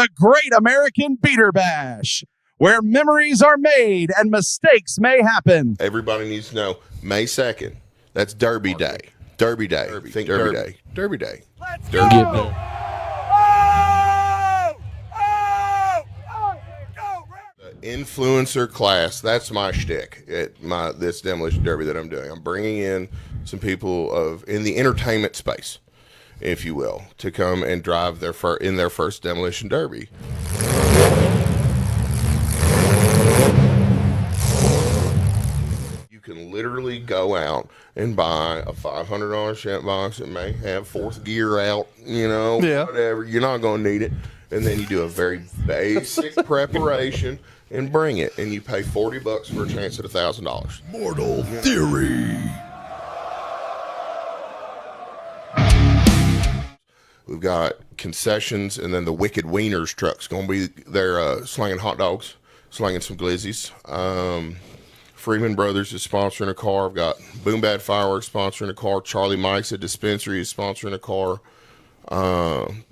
the Great American Beater Bash, where memories are made and mistakes may happen. Everybody needs to know May 2nd. That's Derby Day. Derby Day. Think Derby Day. Derby Day. Let's Derby go! Day. Influencer class, that's my shtick at this demolition derby that I'm doing. I'm bringing in some people in the entertainment space, if you will, to come and drive their first demolition derby. You can literally go out and buy a $500 shunt box that may have fourth gear out, whatever. You're not going to need it. And then you do a very basic preparation and bring it, and you pay $40 for a chance at $1,000. Mortal Theory. We've got concessions, and then the Wicked Wieners truck's going to be there slinging hot dogs, slinging some glizzies. Freeman Brothers is sponsoring a car. I've got Boom Bad Fireworks sponsoring a car. Charlie Mike's at Dispensary is sponsoring a car.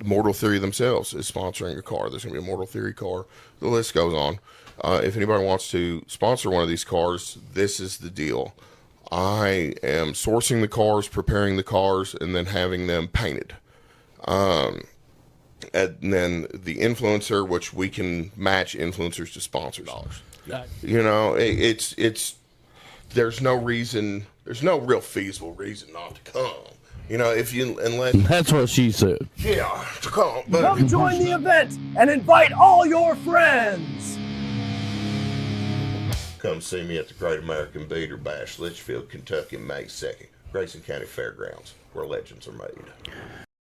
Mortal Theory themselves is sponsoring a car. There's going to be a Mortal Theory car. The list goes on. If anybody wants to sponsor one of these cars, this is the deal. I am sourcing the cars, preparing the cars, and then having them painted. And then the influencer, which we can match influencers to sponsors. There's no real feasible reason not to come. Unless that's what she said. Yeah, to come. But Come join the event and invite all your friends. Come see me at the Great American Beater Bash, Litchfield, Kentucky, May 2nd. Grayson County Fairgrounds, where legends are made.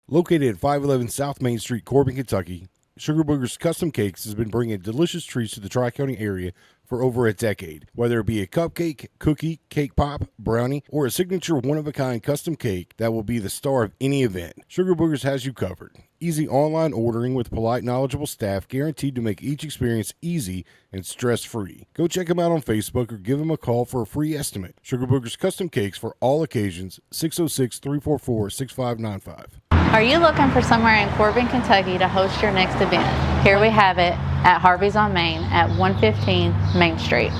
Located at 511 South Main Street, Corbin, Kentucky, Sugar Booger's Custom Cakes has been bringing delicious treats to the Tri-County area for over a decade. Whether it be a cupcake, cookie, cake pop, brownie, or a signature one-of-a-kind custom cake that will be the star of any event, Sugar Boogers has you covered. Easy online ordering with polite, knowledgeable staff guaranteed to make each experience easy and stress-free. Go check them out on Facebook or give them a call for a free estimate. Sugar Boogers Custom Cakes for all occasions, 606-344-6595. Are you looking for somewhere in Corbin, Kentucky to host your next event? Here we have it at Harvey's on Main at 115 Main Street.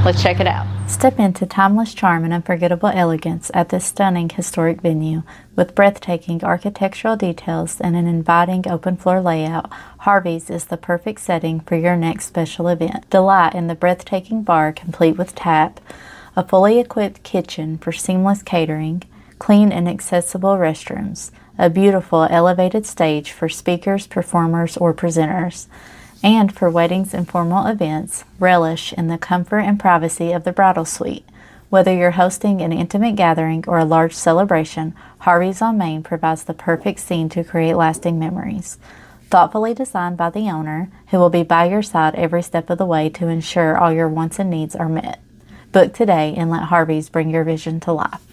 Let's check it out. Step into timeless charm and unforgettable elegance at this stunning historic venue. With breathtaking architectural details and an inviting open floor layout, Harvey's is the perfect setting for your next special event. Delight in the breathtaking bar complete with tap, a fully equipped kitchen for seamless catering, clean and accessible restrooms, a beautiful elevated stage for speakers, performers, or presenters. And for weddings and formal events, relish in the comfort and privacy of the bridal suite. Whether you're hosting an intimate gathering or a large celebration, Harvey's on Main provides the perfect scene to create lasting memories. Thoughtfully designed by the owner, who will be by your side every step of the way to ensure all your wants and needs are met. Book today and let Harvey's bring your vision to life.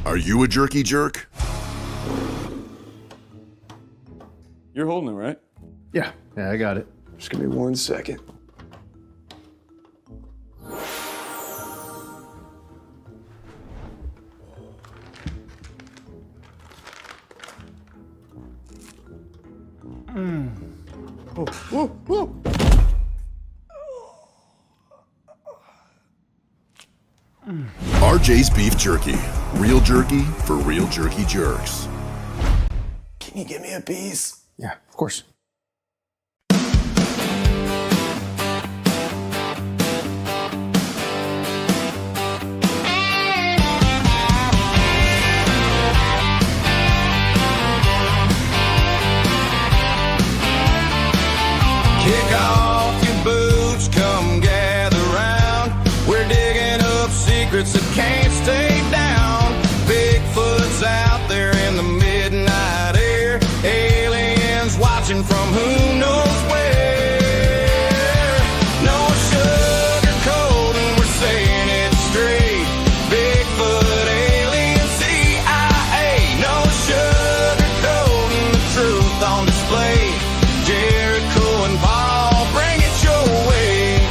Are you a jerky jerk? You're holding it, right? Yeah, I got it. Just give me 1 second. RJ's Beef Jerky. Real jerky for real jerky jerks. Can you give me a piece? Yeah, of course. Kick off your boots, come gather round. We're digging up secrets that can't stay down. Bigfoot's out there in the midnight air. Aliens watching from who knows where. No sugarcoating, we're saying it straight. Bigfoot, alien, CIA. No sugarcoating, the truth on display. Jericho and Paul, bring it your way.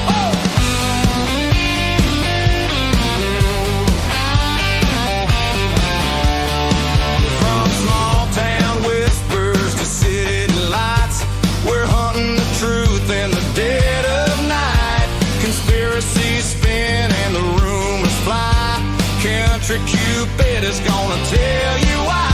sugar Cupid is gonna tell you why.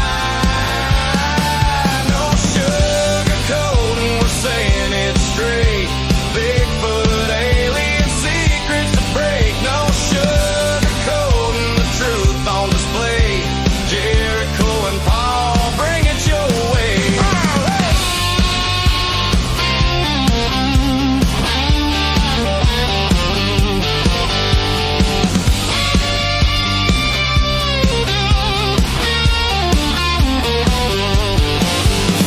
No sugarcoating, we're saying it straight. Bigfoot, alien secrets to break. No sugarcoating, the truth on display. Jericho and Paul, bring it your way.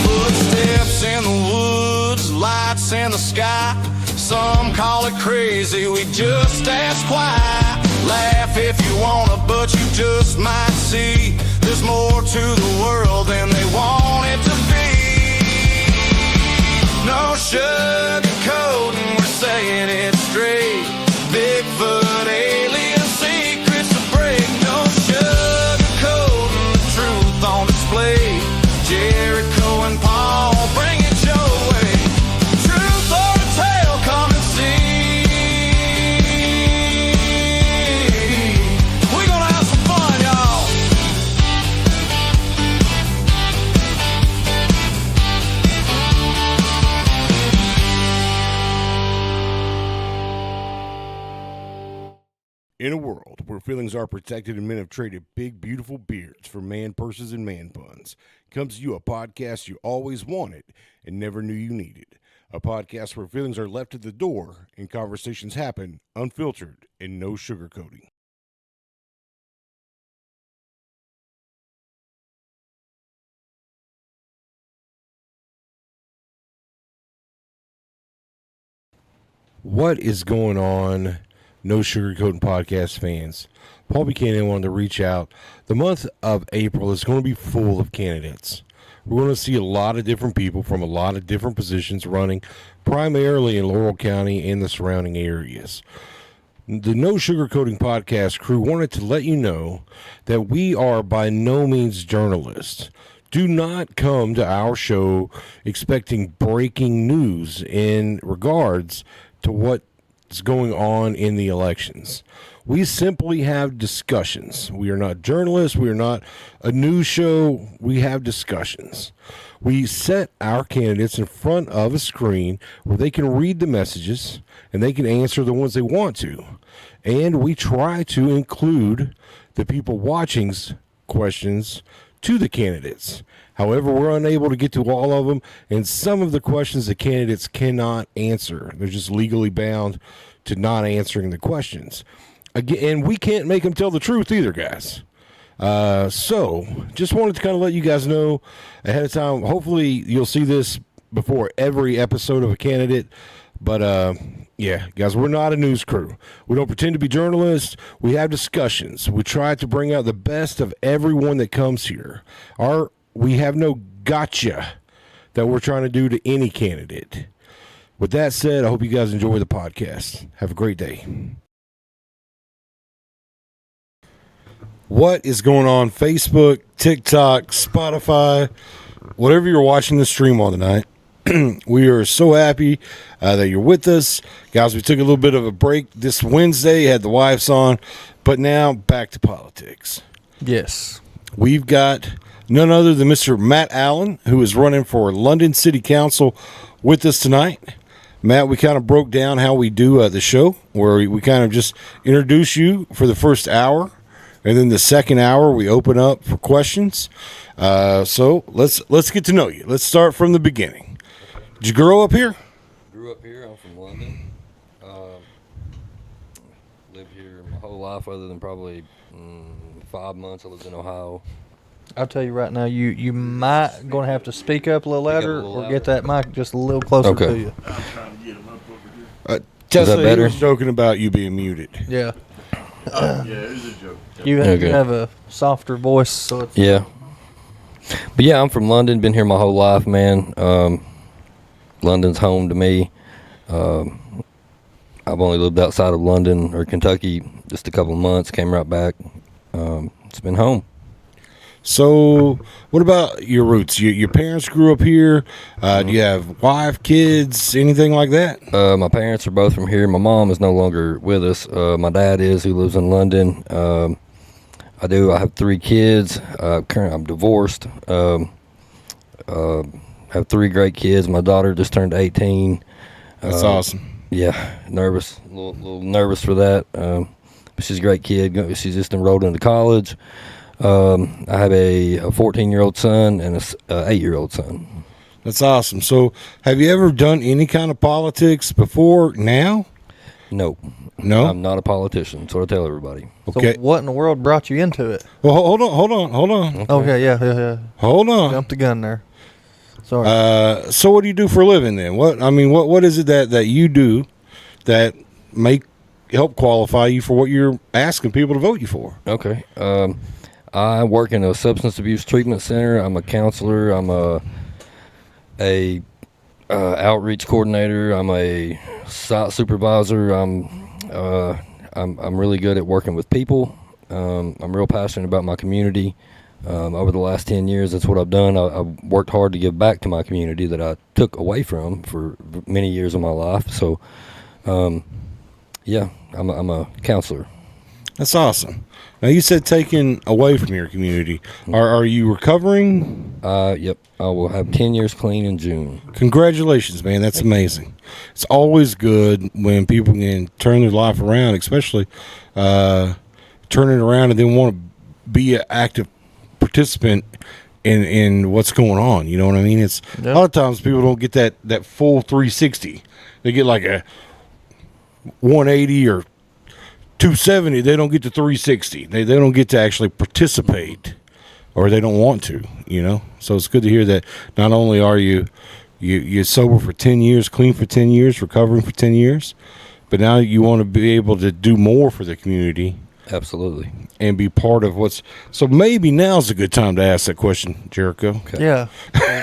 Footsteps in the woods, lights in the sky. Some call it crazy, we just ask why. Laugh if you wanna, but you just might see there's more to the world than they want it to be. No sugarcoating, we're saying it straight. Bigfoot, alien secrets to break. No sugarcoating, the truth on display. Jericho and Paul, bring it your way. Truth or a tale, come and see. We're gonna have some fun, y'all. In a world where feelings are protected and men have traded big, beautiful beards for man purses and man buns, comes to you a podcast you always wanted and never knew you needed. A podcast where feelings are left at the door and conversations happen unfiltered and no sugarcoating. What is going on, No Sugarcoating Podcast fans? Paul Buchanan wanted to reach out. The month of April is going to be full of candidates. We're going to see a lot of different people from a lot of different positions running, primarily in Laurel County and the surrounding areas. The No Sugarcoating Podcast crew wanted to let you know that we are by no means journalists. Do not come to our show expecting breaking news in regards to what's going on in the elections. We simply have discussions. We are not journalists. We are not a news show. We have discussions. We set our candidates in front of a screen where they can read the messages and they can answer the ones they want to. And we try to include the people watching's questions to the candidates. However, we're unable to get to all of them, and some of the questions the candidates cannot answer. They're just legally bound to not answering the questions. Again, and we can't make them tell the truth either, guys. So, just wanted to kind of let you guys know ahead of time. Hopefully, you'll see this before every episode of a candidate. But, yeah, guys, we're not a news crew. We don't pretend to be journalists. We have discussions. We try to bring out the best of everyone that comes here. We have no gotcha that we're trying to do to any candidate. With that said, I hope you guys enjoy the podcast. Have a great day. What is going on Facebook, TikTok, Spotify, whatever you're watching the stream on tonight? We are so happy that you're with us. Guys, we took a little bit of a break this Wednesday, had the wives on, but now back to politics. Yes. We've got none other than Mr. Matt Allen, who is running for London City Council with us tonight. Matt, we kind of broke down how we do the show, where we kind of just introduce you for the first hour, and then the second hour we open up for questions. So let's get to know you. Let's start from the beginning. Did you grow up here? Grew up here. I'm from London. Lived here my whole life, other than probably 5 months. I lived in Ohio. I'll tell you right now, you might going to have to speak up a little louder or get that mic just a little closer to you. Tesla, better? he was joking about you being muted. Yeah. Yeah, it was a joke. You have a softer voice, so it's... Yeah. But yeah, I'm from London. Been here my whole life, man. London's home to me. I've only lived outside of London or Kentucky just a couple of months. Came right back. It's been home. So, what about your roots? Your parents grew up here. Do you have wife, kids, anything like that? My parents are both from here. My mom is no longer with us. My dad is, who lives in London. I do. I have 3 kids. I'm divorced. Have 3 great kids. My daughter just turned 18. That's awesome. Yeah, nervous. A little nervous for that. But she's a great kid. She's just enrolled into college. I have a 14-year-old son and a 8-year-old son. That's awesome. So, have you ever done any kind of politics before now? No. No? I'm not a politician. That's what I tell everybody. Okay. So what in the world brought you into it? Well, hold on. Okay, yeah. Hold on. Jumped the gun there. Sorry. So what do you do for a living then? What is it that you do that help qualify you for what you're asking people to vote you for? Okay. I work in a substance abuse treatment center. I'm a counselor. I'm a outreach coordinator. I'm a site supervisor. I'm really good at working with people. I'm real passionate about my community. Over the last 10 years, that's what I've done. I worked hard to give back to my community that I took away from for many years of my life. So, yeah, I'm a counselor. That's awesome. Now, you said taken away from your community. Are you recovering? Yep. I will have 10 years clean in June. Congratulations, man. That's amazing. It's always good when people can turn their life around, especially turn it around and then want to be an active participant in what's going on. You know what I mean? It's a lot of times people don't get that full 360. They get like a 180 or 270. They don't get to 360. They don't get to actually participate, or they don't want to, you know? So it's good to hear that not only are you're sober for 10 years, clean for 10 years, recovering for 10 years, but now you want to be able to do more for the community. Absolutely. And be part of so maybe now's a good time to ask that question, Jericho. Okay. Yeah.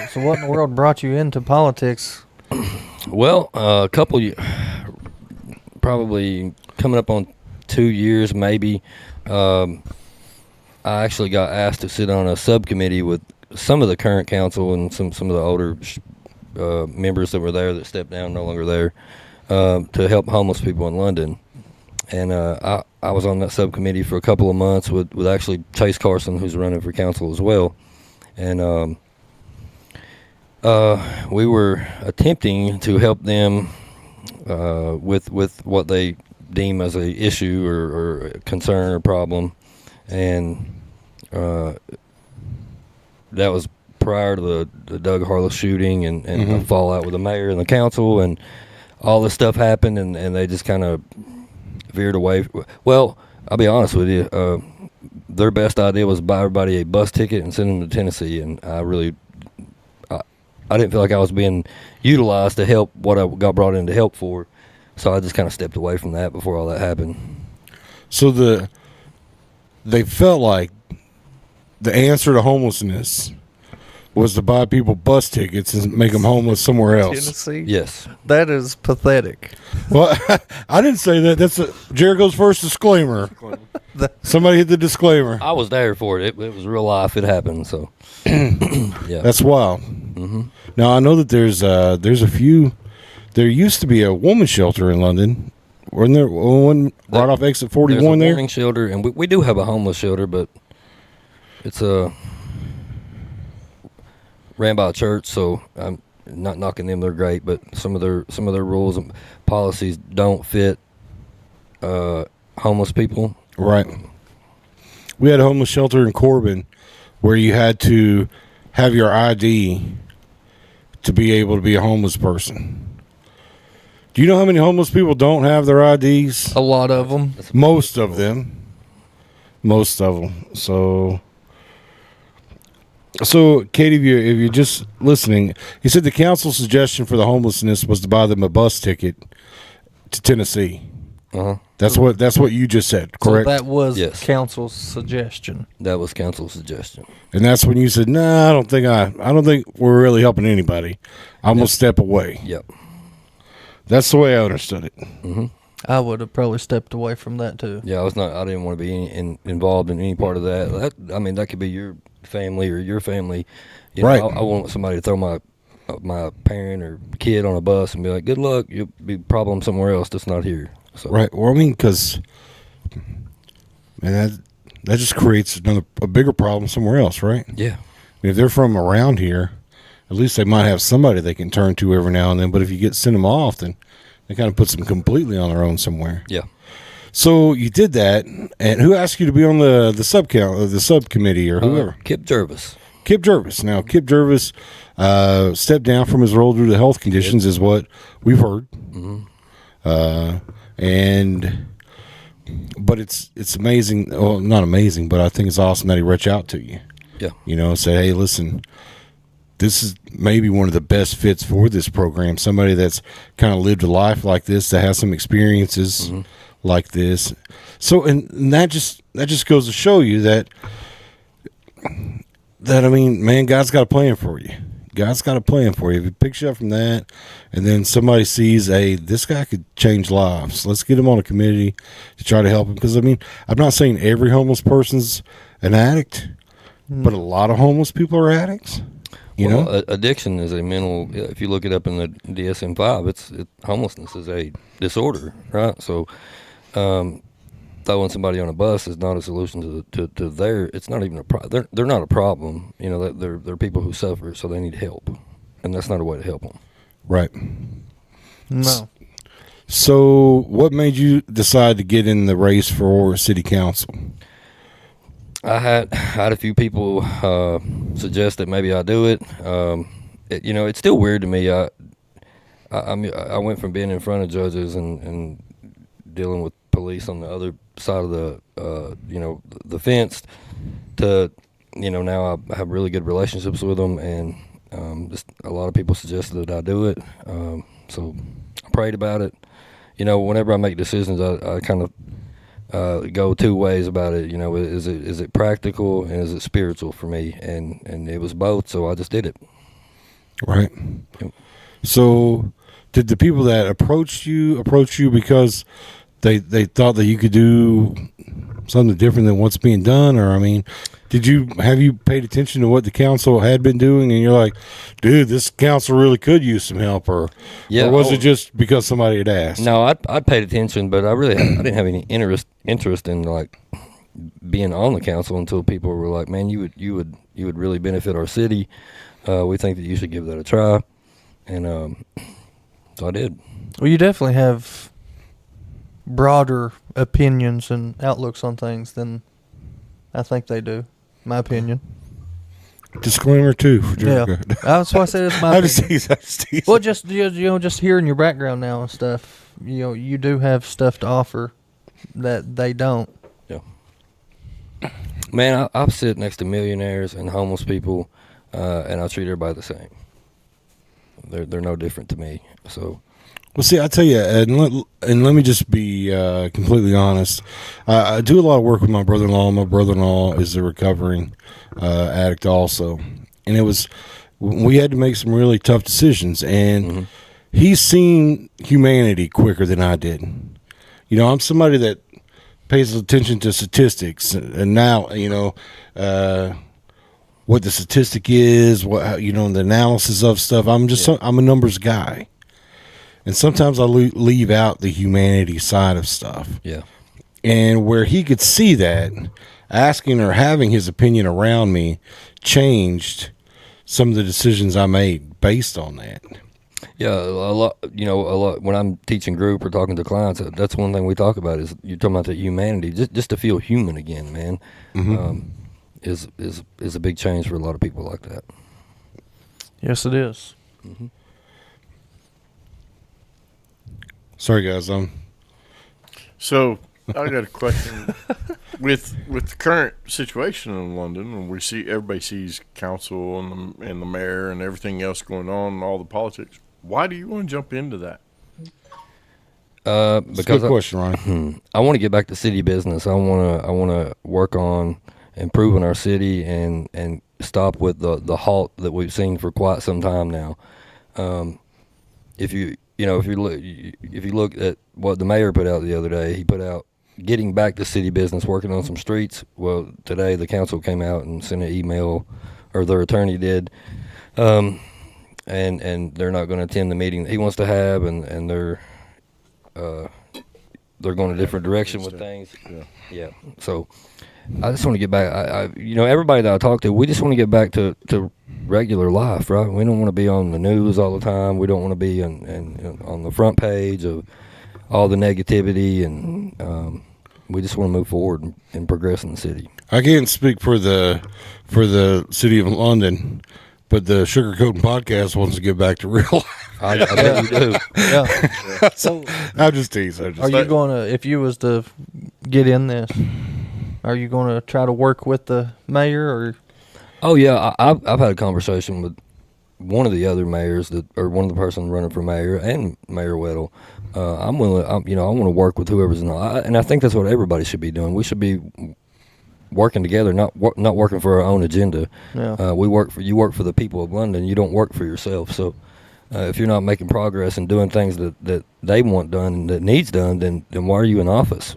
So what in the world brought you into politics? Well, a couple, probably coming up on 2 years, maybe. I actually got asked to sit on a subcommittee with some of the current council and some of the older members that were there that stepped down, no longer there, to help homeless people in London. And I was on that subcommittee for a couple of months with actually Chase Carson, who's running for council as well. And we were attempting to help them with what they deem as a issue or a concern or problem. And that was prior to the Doug Harless shooting and the fallout with the mayor and the council, and all this stuff happened, and they just kind of veered away. Well, I'll be honest with you. Their best idea was buy everybody a bus ticket and send them to Tennessee, and I didn't feel like I was being utilized to help what I got brought in to help for, so I just kind of stepped away from that before all that happened. So they felt like the answer to homelessness was to buy people bus tickets and make them homeless somewhere else. Tennessee? Yes. That is pathetic. Well, I didn't say that. That's Jericho's first disclaimer. Somebody hit the disclaimer. I was there for it. It was real life. It happened. So, yeah. That's wild. Mm-hmm. Now, I know that there's a few. There used to be a woman's shelter in London. Wasn't there one right off exit 41 there's a there? warning shelter, and we do have a homeless shelter, but it's ran by a church, so I'm not knocking them. They're great, but some of their rules and policies don't fit homeless people. Right. We had a homeless shelter in Corbin where you had to have your ID to be able to be a homeless person. Do you know how many homeless people don't have their IDs? A lot of them. Most of them. So, Katie, if you're just listening, you said the council's suggestion for the homelessness was to buy them a bus ticket to Tennessee. Uh-huh. That's what you just said, correct? So that was Yes. council's suggestion. That was council's suggestion. And that's when you said, "No, I don't think we're really helping anybody. I'm gonna step away." Yep. That's the way I understood it. Mm-hmm. I would have probably stepped away from that too. Yeah, I didn't want to be involved in any part of that. That could be your family or your family. You know, right. I want somebody to throw my parent or kid on a bus and be like, "Good luck. You'll be a problem somewhere else that's not here." So. Right. Well, I mean, because, man, that just creates a bigger problem somewhere else, right? Yeah. If they're from around here, at least they might have somebody they can turn to every now and then. But if you send them off, then it kind of puts them completely on their own somewhere. Yeah. So you did that, and who asked you to be on the subcommittee or whoever? Kip Jervis. Kip Jervis. Now, Kip Jervis stepped down from his role due to health conditions, is what we've heard. But it's amazing. Well, not amazing, but I think it's awesome that he reached out to you. Yeah. You know, say, hey, listen, this is maybe one of the best fits for this program. Somebody that's kind of lived a life like this, that has some experiences like this. So, and that just goes to show you that I mean, man, God's got a plan for you. God's got a plan for you. If he picks you up from that, and then somebody sees, hey, this guy could change lives. Let's get him on a committee to try to help him. Because, I mean, I'm not saying every homeless person's an addict, but a lot of homeless people are addicts. You know? Addiction is a mental, if you look it up in the DSM-5, homelessness is a disorder, right? So, throwing somebody on a bus is not a solution to their. It's not even a problem. They're not a problem. You know, they're people who suffer, so they need help, and that's not a way to help them. Right. No. So, what made you decide to get in the race for city council? I had a few people suggest that maybe I do it. You know, it's still weird to me. I went from being in front of judges and dealing with police on the other side of the fence to, now I have really good relationships with them, and just a lot of people suggested that I do it. So I prayed about it. Whenever I make decisions, I kind of go two ways about it. Is it practical and is it spiritual for me? And it was both, so I just did it. Right. Yep. So did the people that approach you because they thought that you could do something different than what's being done? Or, I mean, have you paid attention to what the council had been doing, and you're like, dude, this council really could use some help? Or was it just because somebody had asked? No, I paid attention, but I didn't have any interest in like being on the council until people were like, man, you would really benefit our city. We think that you should give that a try. And so I did. Well, you definitely have broader opinions and outlooks on things than I think they do. My opinion. Disclaimer too. Yeah, that's why I said it's my opinion. Just teasing. Well, just hearing your background now and stuff, you do have stuff to offer that they don't. Yeah. Man, I sit next to millionaires and homeless people, and I treat everybody the same. They're no different to me. So. Well, see, I tell you, and let me just be completely honest. I do a lot of work with my brother-in-law. My brother-in-law is a recovering addict also. And we had to make some really tough decisions. And he's seen humanity quicker than I did. I'm somebody that pays attention to statistics. And now, what the statistic is, the analysis of stuff. I'm a numbers guy. And sometimes I leave out the humanity side of stuff. Yeah. And where he could see that, asking or having his opinion around me changed some of the decisions I made based on that. Yeah, a lot. When I'm teaching group or talking to clients, that's one thing we talk about is you're talking about the humanity, just to feel human again, man. Is a big change for a lot of people like that. Yes, it is. Mm-hmm. Sorry, guys. So I got a question. with the current situation in London, and everybody sees council and the mayor and everything else going on, and all the politics. Why do you want to jump into that? Because a good question, Ronnie. I want to get back to city business. I want to work on improving our city and stop with the halt that we've seen for quite some time now. If you look at what the mayor put out the other day, he put out getting back to city business, working on some streets. Well, today the council came out and sent an email, or their attorney did, and they're not going to attend the meeting that he wants to have, and they're they're going a different direction with things. Yeah. So I just want to get back. Everybody that I talk to, we just want to get back to regular life, right? We don't want to be on the news all the time. We don't want to be on the front page of all the negativity, and we just want to move forward and progress in the city. I can't speak for the city of London, but the Sugarcoating Podcast wants to get back to real life. I bet you do. Yeah. So I'm just teasing. Are you going to, if you was to get in this, are you going to try to work with the mayor or? Oh yeah, I've had a conversation with one of the other mayors or one of the persons running for mayor and Mayor Weddle. I'm willing. I want to work with whoever's in, and I think that's what everybody should be doing. We should be working together, not working for our own agenda. Yeah. You work for the people of London. You don't work for yourself. So if you're not making progress and doing things that they want done and that needs done, then why are you in office?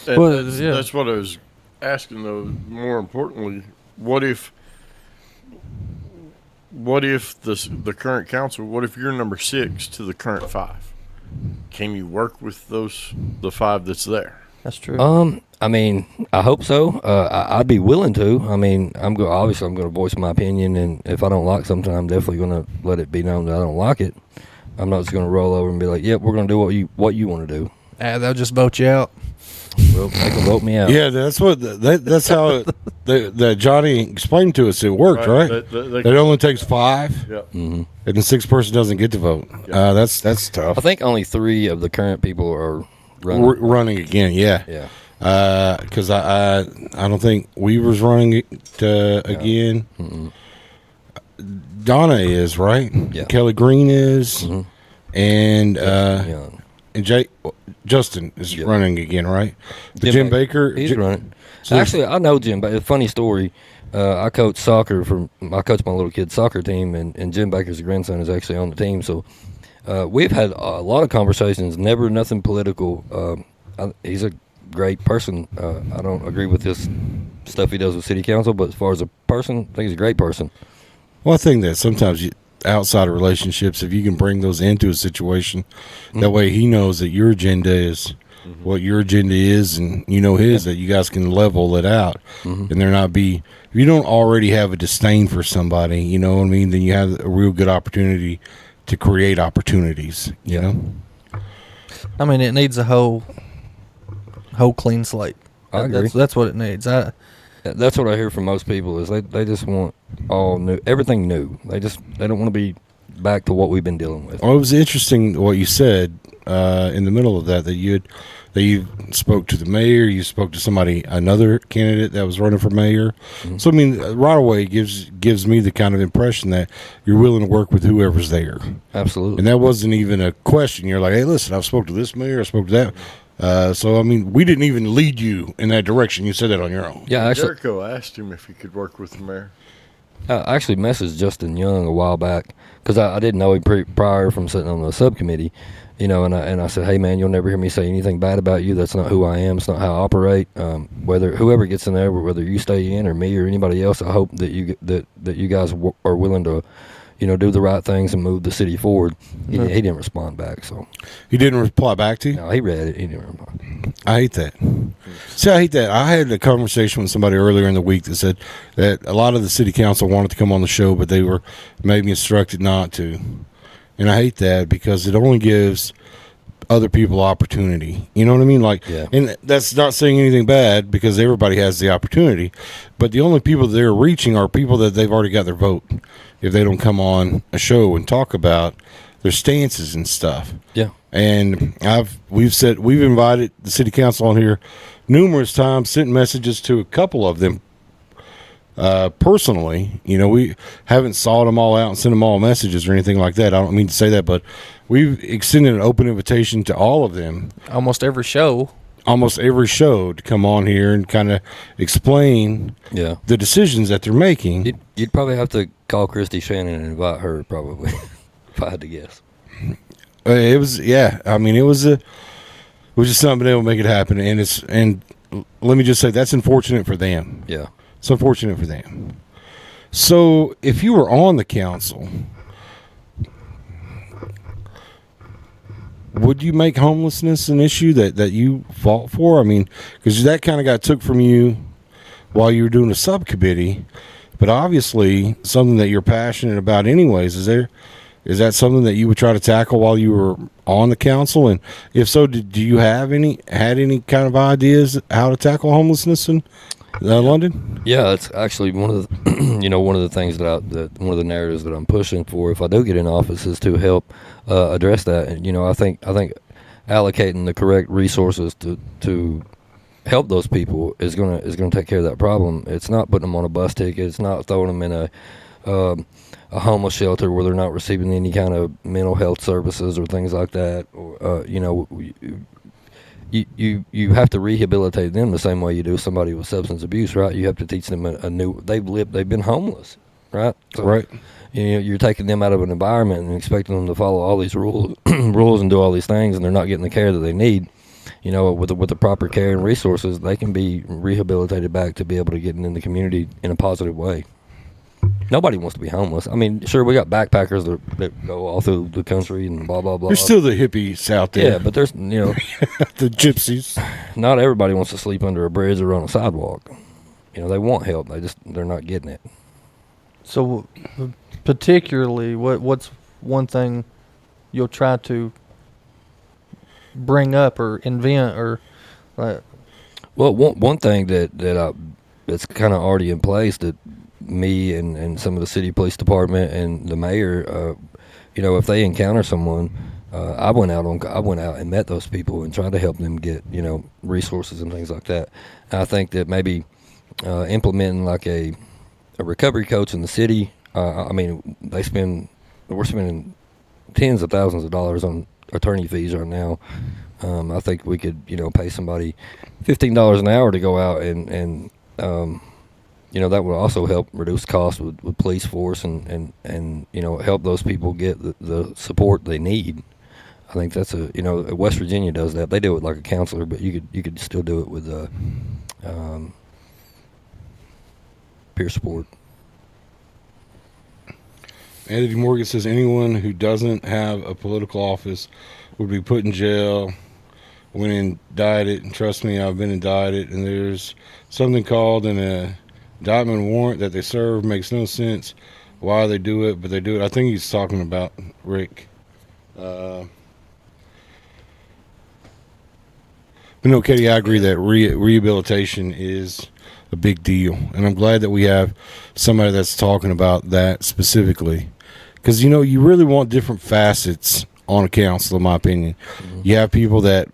That's what I was asking, though. More importantly, what if the current council? What if you're number 6 to the current 5? Can you work with the 5 that's there? That's true. I mean, I hope so. I'd be willing to. I mean, obviously I'm going to voice my opinion, and if I don't like something, I'm definitely going to let it be known that I don't like it. I'm not just going to roll over and be like, "Yep, we're going to do what you want to do." They'll just vote you out. Well, they can vote me out. Yeah, that's what that's how that Johnny explained to us. It worked, right? It only takes 5, and the 6th person doesn't get to vote. That's tough. I think only 3 of the current people are running again. Yeah. Because I don't think Weaver's running again. Mm-mm. Donna is, right? Yeah. Kelly Green is, and Young. and Justin is running again, right? But Jim Baker, he's running. Actually, I know Jim. But a funny story. I coach soccer I coach my little kid's soccer team, and Jim Baker's grandson is actually on the team. So we've had a lot of conversations. Never nothing political. He's a great person. I don't agree with this stuff he does with city council, but as far as a person, I think he's a great person. Well, I think that sometimes outside of relationships, if you can bring those into a situation, that way he knows that your agenda is what your agenda is, and you know his, that you guys can level it out, and there not be, if you don't already have a disdain for somebody, you know what I mean, then you have a real good opportunity to create opportunities, you know? I mean, it needs a whole clean slate. I agree. That's what it needs. That's what I hear from most people is they just want all new, everything new. They don't want to be back to what we've been dealing with. Well, it was interesting what you said in the middle of that you spoke to the mayor, you spoke to another candidate that was running for mayor. So I mean, right away it gives me the kind of impression that you're willing to work with whoever's there. Absolutely. And that wasn't even a question. You're like, hey, listen, I've spoke to this mayor, I spoke to that. So I mean, we didn't even lead you in that direction. You said that on your own. Yeah, actually, Jericho asked him if he could work with the mayor. I actually messaged Justin Young a while back because I didn't know him prior from sitting on the subcommittee, and I said, hey man, you'll never hear me say anything bad about you. That's not who I am. It's not how I operate. Whether whoever gets in there, whether you stay in or me or anybody else, I hope that you guys are willing to, do the right things and move the city forward. He didn't respond back. So he didn't reply back to you? No, he read it. He didn't reply. I hate that. See, I hate that. I had a conversation with somebody earlier in the week that said that a lot of the city council wanted to come on the show, but they were maybe instructed not to. And I hate that because it only gives other people opportunity. You know what I mean? And that's not saying anything bad because everybody has the opportunity, but the only people that they're reaching are people that they've already got their vote. If they don't come on a show and talk about their stances and stuff. Yeah. And we've invited the city council on here numerous times, sent messages to a couple of them personally. We haven't sought them all out and sent them all messages or anything like that. I don't mean to say that, but we've extended an open invitation to all of them. Almost every show to come on here and kind of explain the decisions that they're making. You'd probably have to call Christy Shannon and invite her, probably, if I had to guess. It was just something that will make it happen, and let me just say that's unfortunate for them. Yeah, it's unfortunate for them. So if you were on the council, would you make homelessness an issue that you fought for? I mean, because that kind of got took from you while you were doing a subcommittee, but obviously something that you're passionate about anyways. Is that something that you would try to tackle while you were on the council? And if so, do you have any kind of ideas how to tackle homelessness in London? Yeah, it's actually one of the one of the things that one of the narratives that I'm pushing for if I do get in office is to help address that. And I think allocating the correct resources to help those people is gonna take care of that problem. It's not putting them on a bus ticket. It's not throwing them in a homeless shelter where they're not receiving any kind of mental health services or things like that. Or you have to rehabilitate them the same way you do somebody with substance abuse, right? You have to teach them a new. They've been homeless, right? So, right. You're taking them out of an environment and expecting them to follow all these rules and do all these things, and they're not getting the care that they need. With the proper care and resources, they can be rehabilitated back to be able to get in the community in a positive way. Nobody wants to be homeless. I mean, sure, we got backpackers that go all through the country and blah, blah, blah. There's still the hippies out there. Yeah, but there's, the gypsies. Not everybody wants to sleep under a bridge or on a sidewalk. They want help. They're not getting it. So, particularly, what's one thing you'll try to bring up or invent or like? Well, one thing that's kind of already in place that me and some of the city police department and the mayor, if they encounter someone, I went out and met those people and tried to help them get resources and things like that. And I think that maybe implementing like a recovery coach in the city. I mean, we're spending tens of thousands of dollars on attorney fees right now. I think we could pay somebody $15 an hour to go out and that would also help reduce costs with police force and help those people get the support they need. I think that's West Virginia does that. They do it like a counselor, but you could still do it with peer support. Anthony Morgan says anyone who doesn't have a political office would be put in jail when indicted. And trust me, I've been indicted, and there's something called an indictment warrant that they serve. Makes no sense why they do it, but they do it. I think he's talking about Rick. But no, Katie, I agree that rehabilitation is a big deal, and I'm glad that we have somebody that's talking about that specifically, because you really want different facets on a council, in my opinion. Mm-hmm. You have people that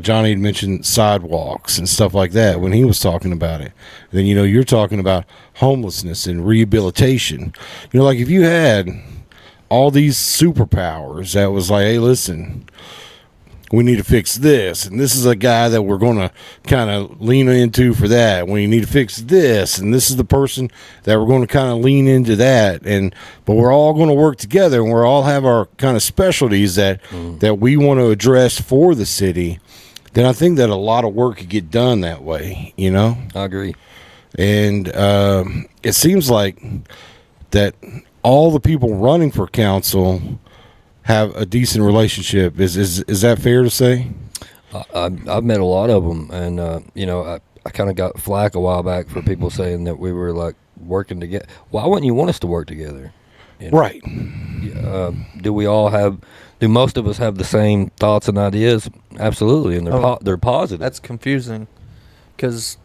Johnny had mentioned sidewalks and stuff like that when he was talking about it. Then you're talking about homelessness and rehabilitation. Like if you had all these superpowers that was like, hey, listen, we need to fix this, and this is a guy that we're going to kind of lean into for that. We need to fix this, and this is the person that we're going to kind of lean into that. But we're all going to work together, and we're all have our kind of specialties that we want to address for the city. Then I think that a lot of work could get done that way. I agree. And it seems like that all the people running for council have a decent relationship. Is that fair to say? I've met a lot of them, and I kind of got flack a while back for people saying that we were like working together. Why wouldn't you want us to work together? Right. Do most of us have the same thoughts and ideas? Absolutely, and they're positive. That's confusing, because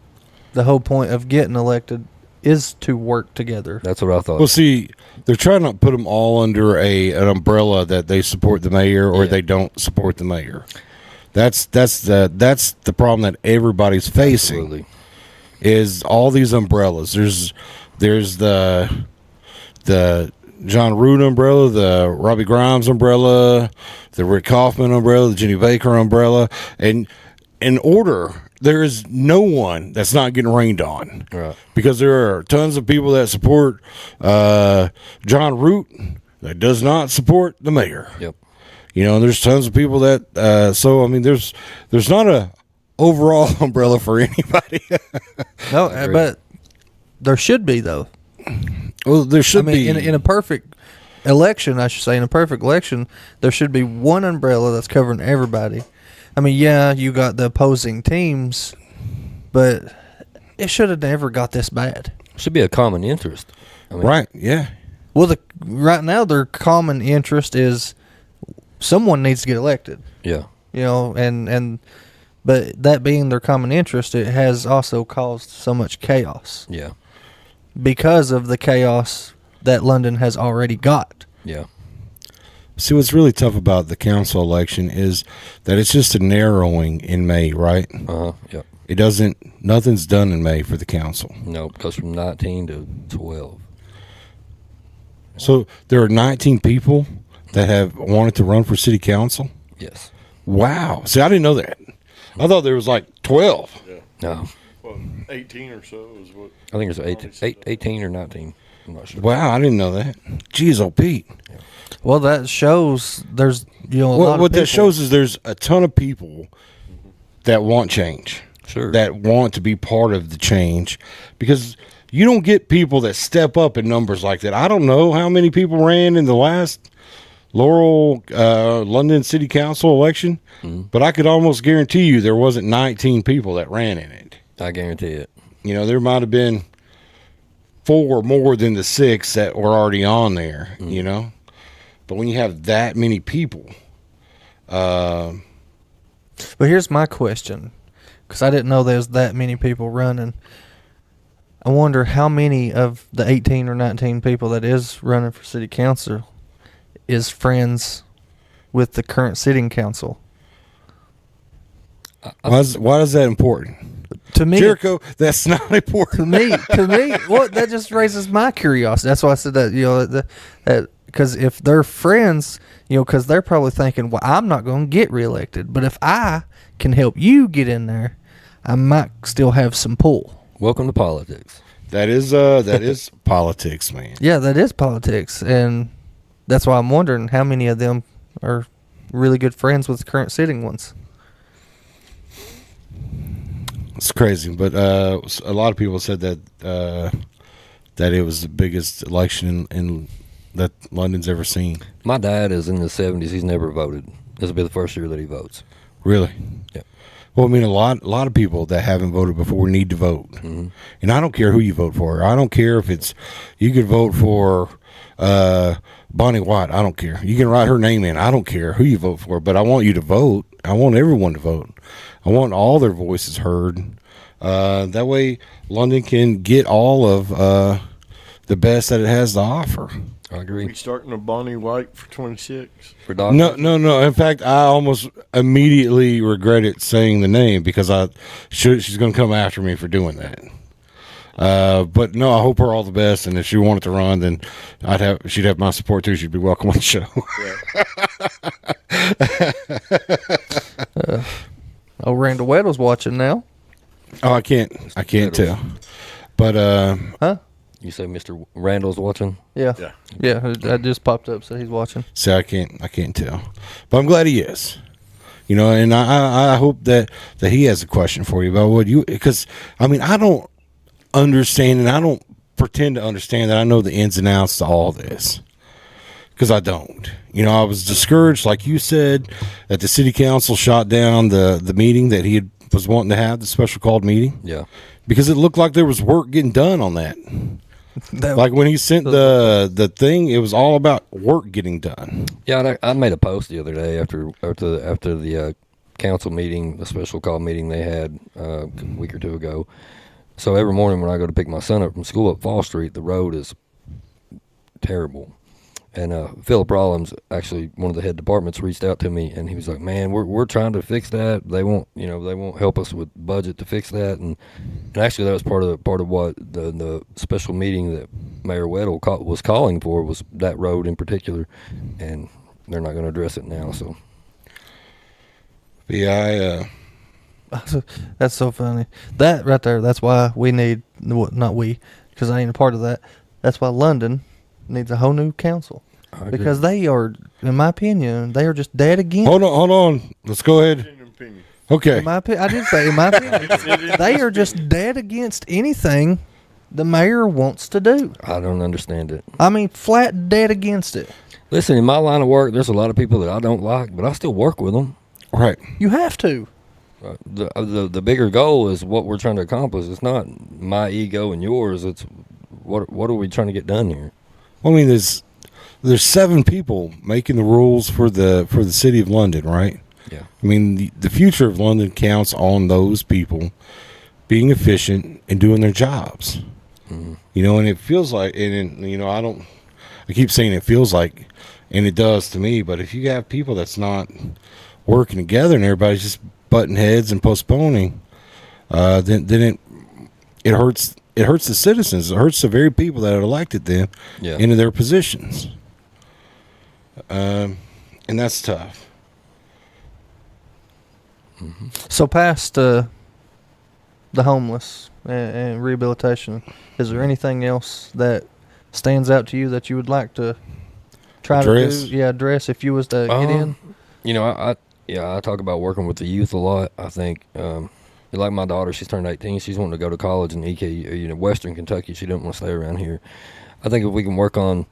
the whole point of getting elected is to work together. That's what I thought. Well, see, they're trying to put them all under an umbrella that they support the mayor or they don't support the mayor. That's the problem that everybody's facing. Absolutely. Is all these umbrellas. There's the John Root umbrella, the Robbie Grimes umbrella, the Rick Kaufman umbrella, the Jenny Baker umbrella, and in order, there is no one that's not getting rained on. Right. Because there are tons of people that support John Root that does not support the mayor. Yep. And there's tons of people that there's not a overall umbrella for anybody. No, but there should be, though. Well, there should be in a perfect election, I should say, in a perfect election, there should be one umbrella that's covering everybody. I mean, yeah, you got the opposing teams, but it should have never got this bad. Should be a common interest. I mean, Right, yeah. Well, right now their common interest is someone needs to get elected. Yeah. You know, but that being their common interest, it has also caused so much chaos Yeah. because of the chaos that London has already got. Yeah. See, what's really tough about the council election is that it's just a narrowing in May, right? Yep. It doesn't, nothing's done in May for the council. No, it goes from 19 to 12. So there are 19 people that have wanted to run for city council? Yes. Wow. See, I didn't know that. I thought there was like 12. No. Well, 18 or so is what. I think it's 18 or 19. I'm not sure. Wow, I didn't know that. Jeez, oh, Pete. Well, that shows there's, you know, a lot of What that people- shows is there's a ton of people that want change. Sure. That want to be part of the change, because you don't get people that step up in numbers like that. I don't know how many people ran in the last Laurel London City Council election, but I could almost guarantee you there wasn't 19 people that ran in it. I guarantee it. You know, there might have been 4 more than the 6 that were already on there, you know. But when you have that many people, But here's my question, because I didn't know there's that many people running. I wonder how many of the 18 or 19 people that is running for city council is friends with the current sitting council. why is that important? To me, Jericho, that's not important. to me, well, that just raises my curiosity. That's why I said that. You know, that because if they're friends, you know, because they're probably thinking, well, I'm not going to get reelected, but if I can help you get in there, I might still have some pull. Welcome to politics. That is politics, man. Yeah, that is politics, and that's why I'm wondering how many of them are really good friends with the current sitting ones. It's crazy, but a lot of people said that that it was the biggest election in that London's ever seen. My dad is in the 70s. He's never voted. This will be the first year that he votes. Really? Yeah. Well, I mean, a lot of people that haven't voted before need to vote, and I don't care who you vote for. I don't care if it's you could vote for Bonnie White. I don't care. You can write her name in. I don't care who you vote for, but I want you to vote. I want everyone to vote. I want all their voices heard. That way, London can get all of the best that it has to offer. I agree. We starting a Bonnie White for 26. For Doc. No. In fact, I almost immediately regretted saying the name because she's going to come after me for doing that. But no, I hope her all the best. And if she wanted to run, then she'd have my support too. She'd be welcome on the show. Randall Weddle's watching now. Oh, I can't tell. But Huh? You say Mr. Randall's watching? Yeah. That just popped up, so he's watching. see, I can't tell. But I'm glad he is. You know, and I hope that he has a question for you about what you, because I mean, I don't understand, and I don't pretend to understand that I know the ins and outs to all this, because I don't. You know, I was discouraged, like you said, that the city council shot down the meeting that he was wanting to have, the special called meeting. Yeah. Because it looked like there was work getting done on that. Like when he sent the thing, it was all about work getting done. Yeah, and I made a post the other day after the council meeting, the special call meeting they had a week or two ago. So every morning when I go to pick my son up from school up Fall Street, the road is terrible. And Philip Rollins, actually one of the head departments, reached out to me, and he was like, "Man, we're trying to fix that. They won't help us with budget to fix that." And actually, that was part of what the special meeting that Mayor Weddle was calling for, was that road in particular, and they're not going to address it now. So, Yeah, That's so funny. That right there, that's why we need, not we, because I ain't a part of that. That's why London needs a whole new council. Because they are, in my opinion, they are just dead against. Hold on. Let's go ahead. Okay. I did say, in my opinion, they are just dead against anything the mayor wants to do. I don't understand it. I mean, flat dead against it. Listen, in my line of work, there's a lot of people that I don't like, but I still work with them. Right. You have to. The bigger goal is what we're trying to accomplish. It's not my ego and yours. It's what are we trying to get done here? Well, I mean, there's 7 people making the rules for the city of London, right? Yeah. I mean, the future of London counts on those people being efficient and doing their jobs. Mm-hmm. You know, and it feels like, and you know, I keep saying it feels like, and it does to me, but if you have people that's not working together and everybody's just butting heads and postponing, then it hurts. It hurts the citizens. It hurts the very people that elected them into their positions. And that's tough. Mm-hmm. So past the homeless and rehabilitation, is there anything else that stands out to you that you would like to try Address? to do? Yeah, address if you was to get in. You know, I talk about working with the youth a lot. I think, like my daughter, she's turned 18. She's wanting to go to college in EK, Western Kentucky. She didn't want to stay around here. I think if we can work on,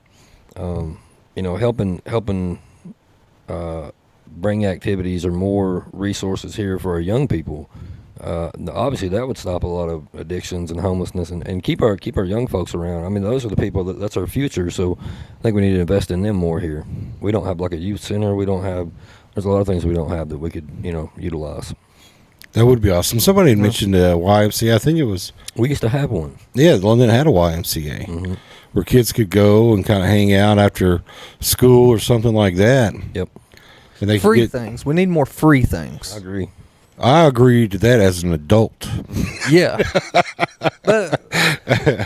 helping bring activities or more resources here for our young people, obviously that would stop a lot of addictions and homelessness and keep our young folks around. I mean, those are the people that's our future. So I think we need to invest in them more here. We don't have like a youth center. There's a lot of things we don't have that we could, utilize. That would be awesome. Somebody had mentioned YMCA. I think it was. We used to have one. Yeah, London had a YMCA where kids could go and kind of hang out after school or something like that. Yep. And they Free things. We need more free things. I agree. I agreed to that as an adult. Yeah. But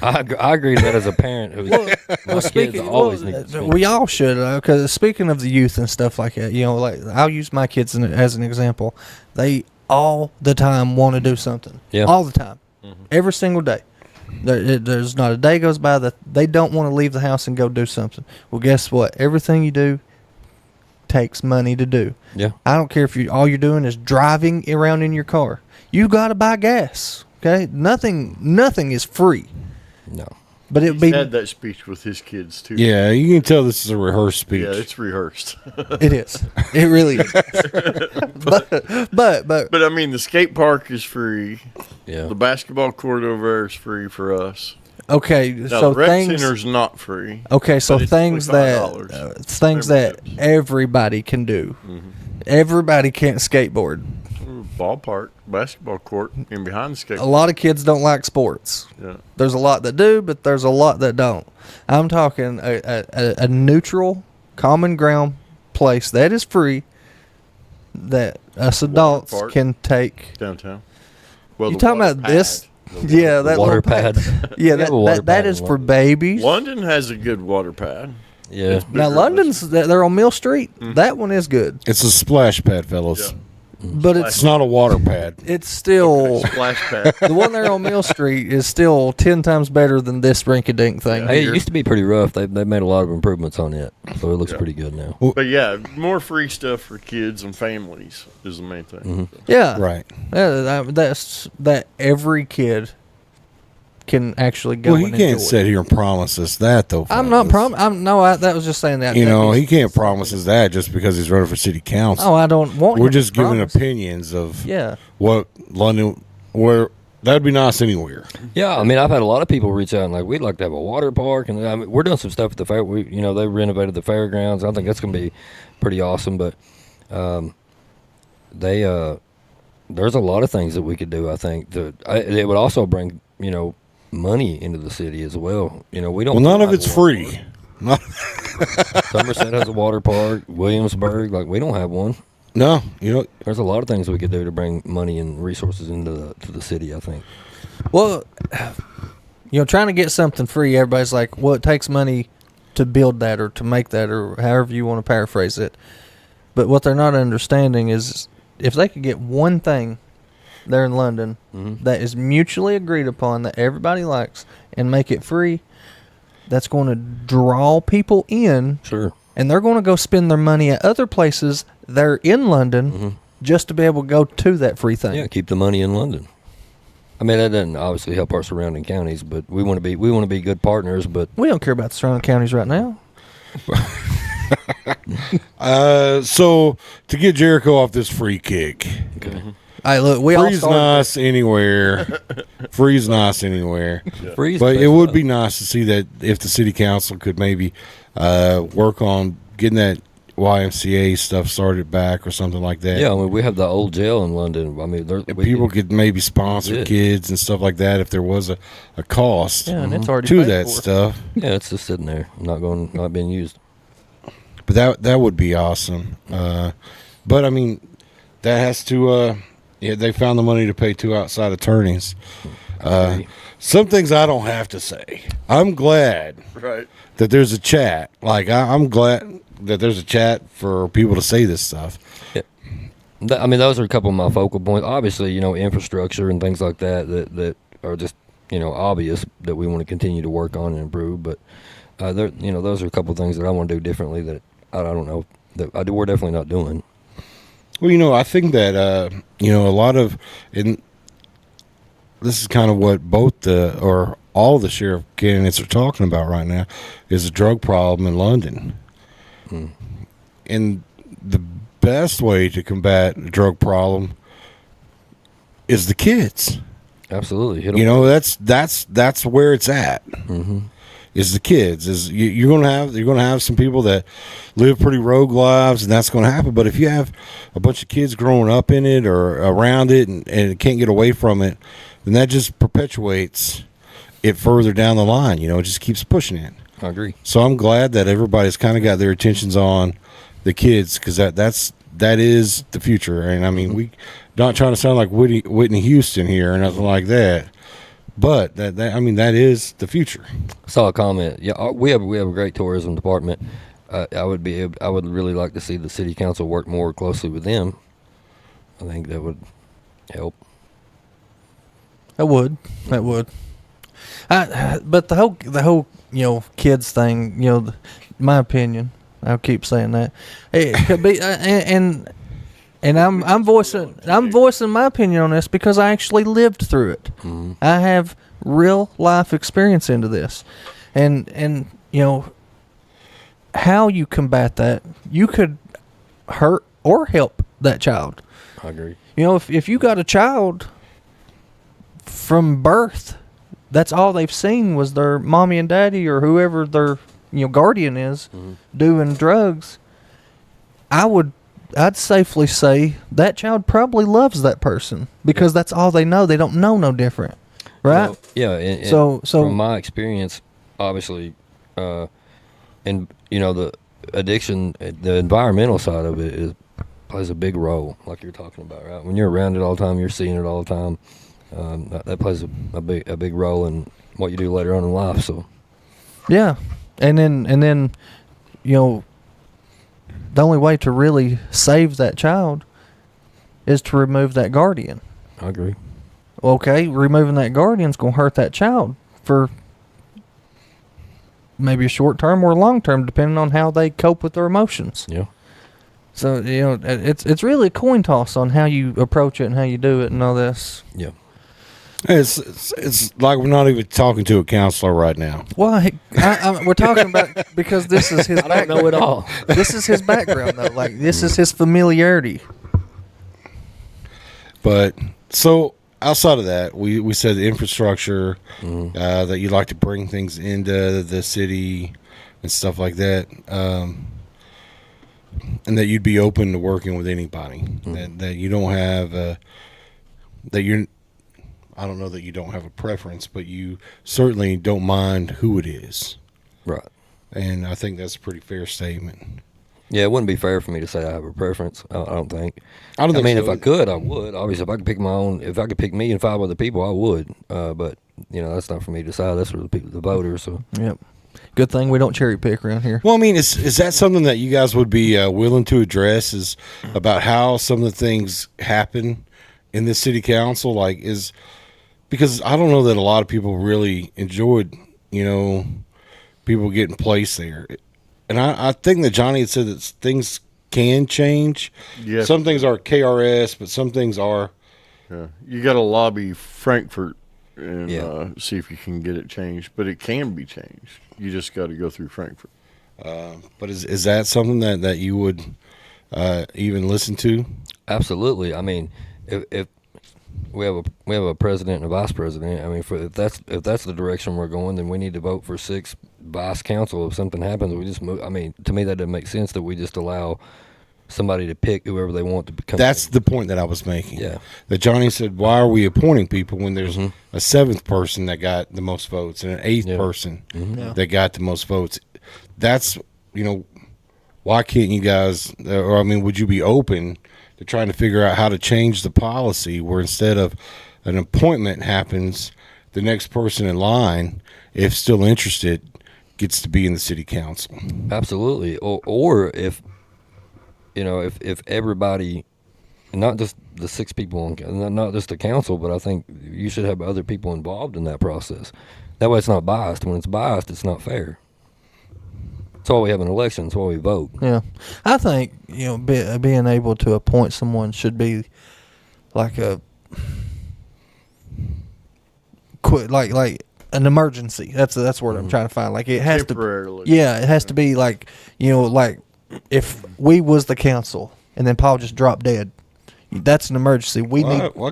I agree with that as a parent who's kids always need to speak. we all should, because speaking of the youth and stuff like that, like I'll use my kids as an example. They all the time want to do something. Yeah. All the time. Every single day. There's not a day goes by that they don't want to leave the house and go do something. Well, guess what? Everything you do takes money to do. Yeah. I don't care if all you're doing is driving around in your car. You got to buy gas. Okay? Nothing is free. No. But He's had that speech with his kids too. Yeah, you can tell this is a rehearsed speech. Yeah, it's rehearsed. It is. It really is. but I mean, the skate park is free. Yeah. The basketball court over there is free for us. Okay, Now, so the rec things center's not free. Okay, so but it's things that $25 things that everybody can do. Everybody can't skateboard. Ballpark, basketball court, and behind the skate. A lot of kids don't like sports. Yeah. There's a lot that do, but there's a lot that don't. I'm talking a neutral, common ground place that is free that us adults park. can take. Downtown. Well, You the talking water about pad. this? Yeah, that water little pad. Yeah, We have a water that pad is in for London. babies. London has a good water pad. Yeah. Now London's they're on Mill Street. That one is good, It's a splash pad, fellas. Yeah. but It's not a water pad. it's still Splash pad. the one there on Mill Street is still 10 times better than this rinky-dink thing. Hey, it here. used to be pretty rough. They made a lot of improvements on it, so it looks pretty good now. But yeah, more free stuff for kids and families is the main thing. Yeah, Right. That's that every kid can actually go. Well, he and can't enjoy. sit here and promise us that, though. I'm not fellas. that was just saying that. You that know, is- he can't promise us that just because he's running for city council. Oh, I don't want. We're him to just giving promise. opinions of Yeah. what London, where that'd be nice anywhere. Yeah, I mean, I've had a lot of people reach out and like, we'd like to have a water park, and I mean, we're doing some stuff at the fair. They renovated the fairgrounds. I think that's going to be pretty awesome. But there's a lot of things that we could do. I think it would also bring money into the city as well. We don't. Well, none of have it's a water free. park. Somerset has a water park. Williamsburg, we don't have one. No, There's a lot of things we could do to bring money and resources into the city, I think. Well, trying to get something free, everybody's like, well, it takes money to build that or to make that or however you want to paraphrase it. But what they're not understanding is if they could get one thing there in London that is mutually agreed upon that everybody likes and make it free, that's going to draw people in. Sure. And they're going to go spend their money at other places they're in London just to be able to go to that free thing. Yeah, keep the money in London. I mean, that doesn't obviously help our surrounding counties, but we want to be good partners. But We don't care about the surrounding counties right now. So to get Jericho off this free kick, Hey, look, we all free's started. nice anywhere. Free's nice anywhere. freeze. But it would be nice to see that if the city council could maybe work on getting that YMCA stuff started back or something like that. Yeah, I mean, we have the old jail in London. I mean, If people could maybe sponsor Yeah. kids and stuff like that if there was a cost Yeah, and it's already to paid that for. stuff. Yeah, it's just sitting there, not being used. But that would be awesome. But I mean, that has to. They found the money to pay 2 outside attorneys. Some things I don't have to say. I'm glad Right. that there's a chat. Like I'm glad that there's a chat for people to say this stuff. I mean, those are a couple of my focal points. Obviously, infrastructure and things like that are just obvious that we want to continue to work on and improve. But those are a couple of things that I want to do differently that I don't know that we're definitely not doing. Well, I think that a lot of, and this is kind of what both all the sheriff candidates are talking about right now, is a drug problem in London. And the best way to combat a drug problem is the kids. Absolutely, hit 'em. That's where it's at. Is the kids. Is you're gonna have some people that live pretty rogue lives, and that's going to happen. But if you have a bunch of kids growing up in it or around it and can't get away from it, then that just perpetuates it further down the line. It just keeps pushing it. I agree. So I'm glad that everybody's kind of got their attentions on the kids, because that is the future. And I mean, we not trying to sound like Whitney Houston here or nothing like that, but that is the future. I saw a comment. Yeah, we have a great tourism department. I would really like to see the city council work more closely with them. I think that would help. That would. But the whole kids thing, my opinion, I'll keep saying that it could be, and I'm voicing my opinion on this because I actually lived through it. I have real life experience into this, and how you combat that, you could hurt or help that child. I agree. If you got a child from birth, that's all they've seen was their mommy and daddy or whoever their guardian is doing drugs. I'd safely say that child probably loves that person because that's all they know. They don't know no different, right? And So from my experience, obviously, and the addiction, the environmental side of it plays a big role, like you're talking about, right? When you're around it all the time, you're seeing it all the time. That plays a big role in what you do later on in life. So, yeah, and then the only way to really save that child is to remove that guardian. I agree. Okay, removing that guardian's gonna hurt that child for maybe a short term or long term, depending on how they cope with their emotions. Yeah. So it's really a coin toss on how you approach it and how you do it and all this. Yeah. It's like we're not even talking to a counselor right now. Why? We're talking about because this is his. I don't know it all. This is his background though. Like this is his familiarity. But so outside of that, we said the infrastructure, that you'd like to bring things into the city and stuff like that, and that you'd be open to working with anybody. That you don't have that you're. I don't know that you don't have a preference, but you certainly don't mind who it is. Right. And I think that's a pretty fair statement. Yeah, it wouldn't be fair for me to say I have a preference. I don't think. I don't think mean, so. if I could, I would. Obviously, if I could pick my own, if I could pick me and 5 other people, I would. But that's not for me to decide. That's for the people, the voters. So. Yep. Good thing we don't cherry pick around here. Well, I mean, is that something that you guys would be willing to address? Is about how some of the things happen in the city council, because I don't know that a lot of people really enjoyed, people getting placed there. And I think that Johnny had said that things can change. Yes. Some things are KRS, but some things are Yeah, you got to lobby Frankfurt and Yeah. see if you can get it changed. But it can be changed. You just got to go through Frankfurt. But is that something that you would even listen to? Absolutely. I mean, if we have a president and a vice president, I mean, if that's the direction we're going, then we need to vote for 6 vice council. If something happens, we just move. I mean, to me, that doesn't make sense that we just allow somebody to pick whoever they want to become. That's the point that I was making. Yeah. That Johnny said, why are we appointing people when there's a 7th person that got the most votes and an 8th person that got the most votes? That's, why can't you guys, or I mean, would you be open to trying to figure out how to change the policy where instead of an appointment happens, the next person in line, if still interested, gets to be in the city council? Absolutely. Or if everybody, not just the 6 people, not just the council, but I think you should have other people involved in that process. That way it's not biased. When it's biased, it's not fair. That's why we have an election. That's why we vote. Yeah, I think being able to appoint someone should be like a like an emergency. That's the word I'm trying to find. Like it has Temporarily. to. Yeah, it has to be like like if we was the council and then Paul just dropped dead. That's an emergency. We need. Why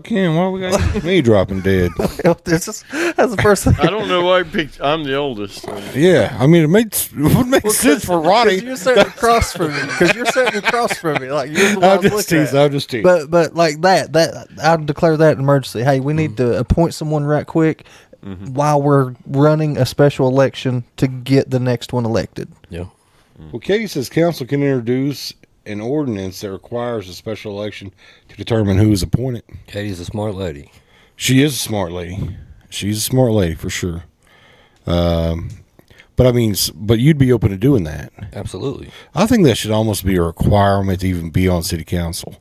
we got me dropping dead? That's the first thing. I don't know why I picked. I'm the oldest. So. Yeah, I mean, it would make sense for Ronnie. You're sitting across from me. Because you're sitting across from me. Like you're the one I'm just teasing. But like that I'd declare that an emergency. Hey, we need to appoint someone right quick while we're running a special election to get the next one elected. Yeah. Well, Katie says council can introduce an ordinance that requires a special election to determine who is appointed. Katie's a smart lady. She is a smart lady. She's a smart lady for sure. But I mean, but you'd be open to doing that. Absolutely. I think that should almost be a requirement to even be on city council.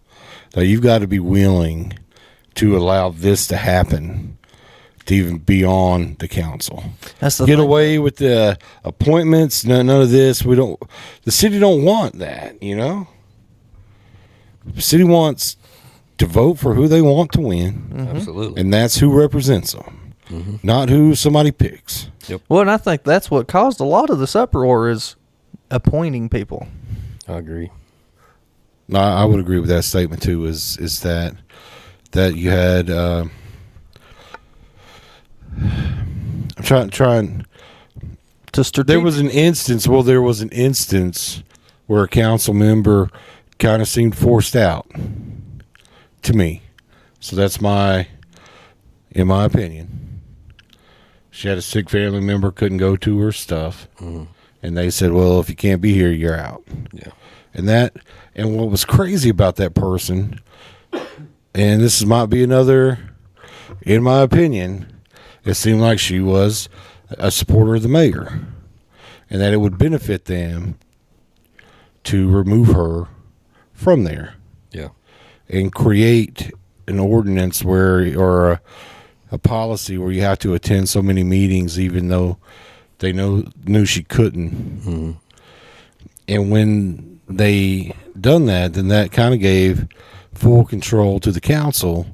That you've got to be willing to allow this to happen to even be on the council. That's the Get thing. away with the appointments. None of this. The city don't want that. The city wants to vote for who they want to win, Absolutely. and that's who represents them, not who somebody picks. Well, and I think that's what caused a lot of this uproar is appointing people. I agree. No, I would agree with that statement too. Is that you had? I'm trying. There was an instance. Well, there was an instance where a council member kind of seemed forced out to me. So that's in my opinion. She had a sick family member, couldn't go to her stuff, and they said, "Well, if you can't be here, you're out." Yeah. And what was crazy about that person, and this might be another, in my opinion, it seemed like she was a supporter of the mayor, and that it would benefit them to remove her from there. Yeah. And create an ordinance or a policy where you have to attend so many meetings, even though they knew she couldn't. And when they done that, then that kind of gave full control to the council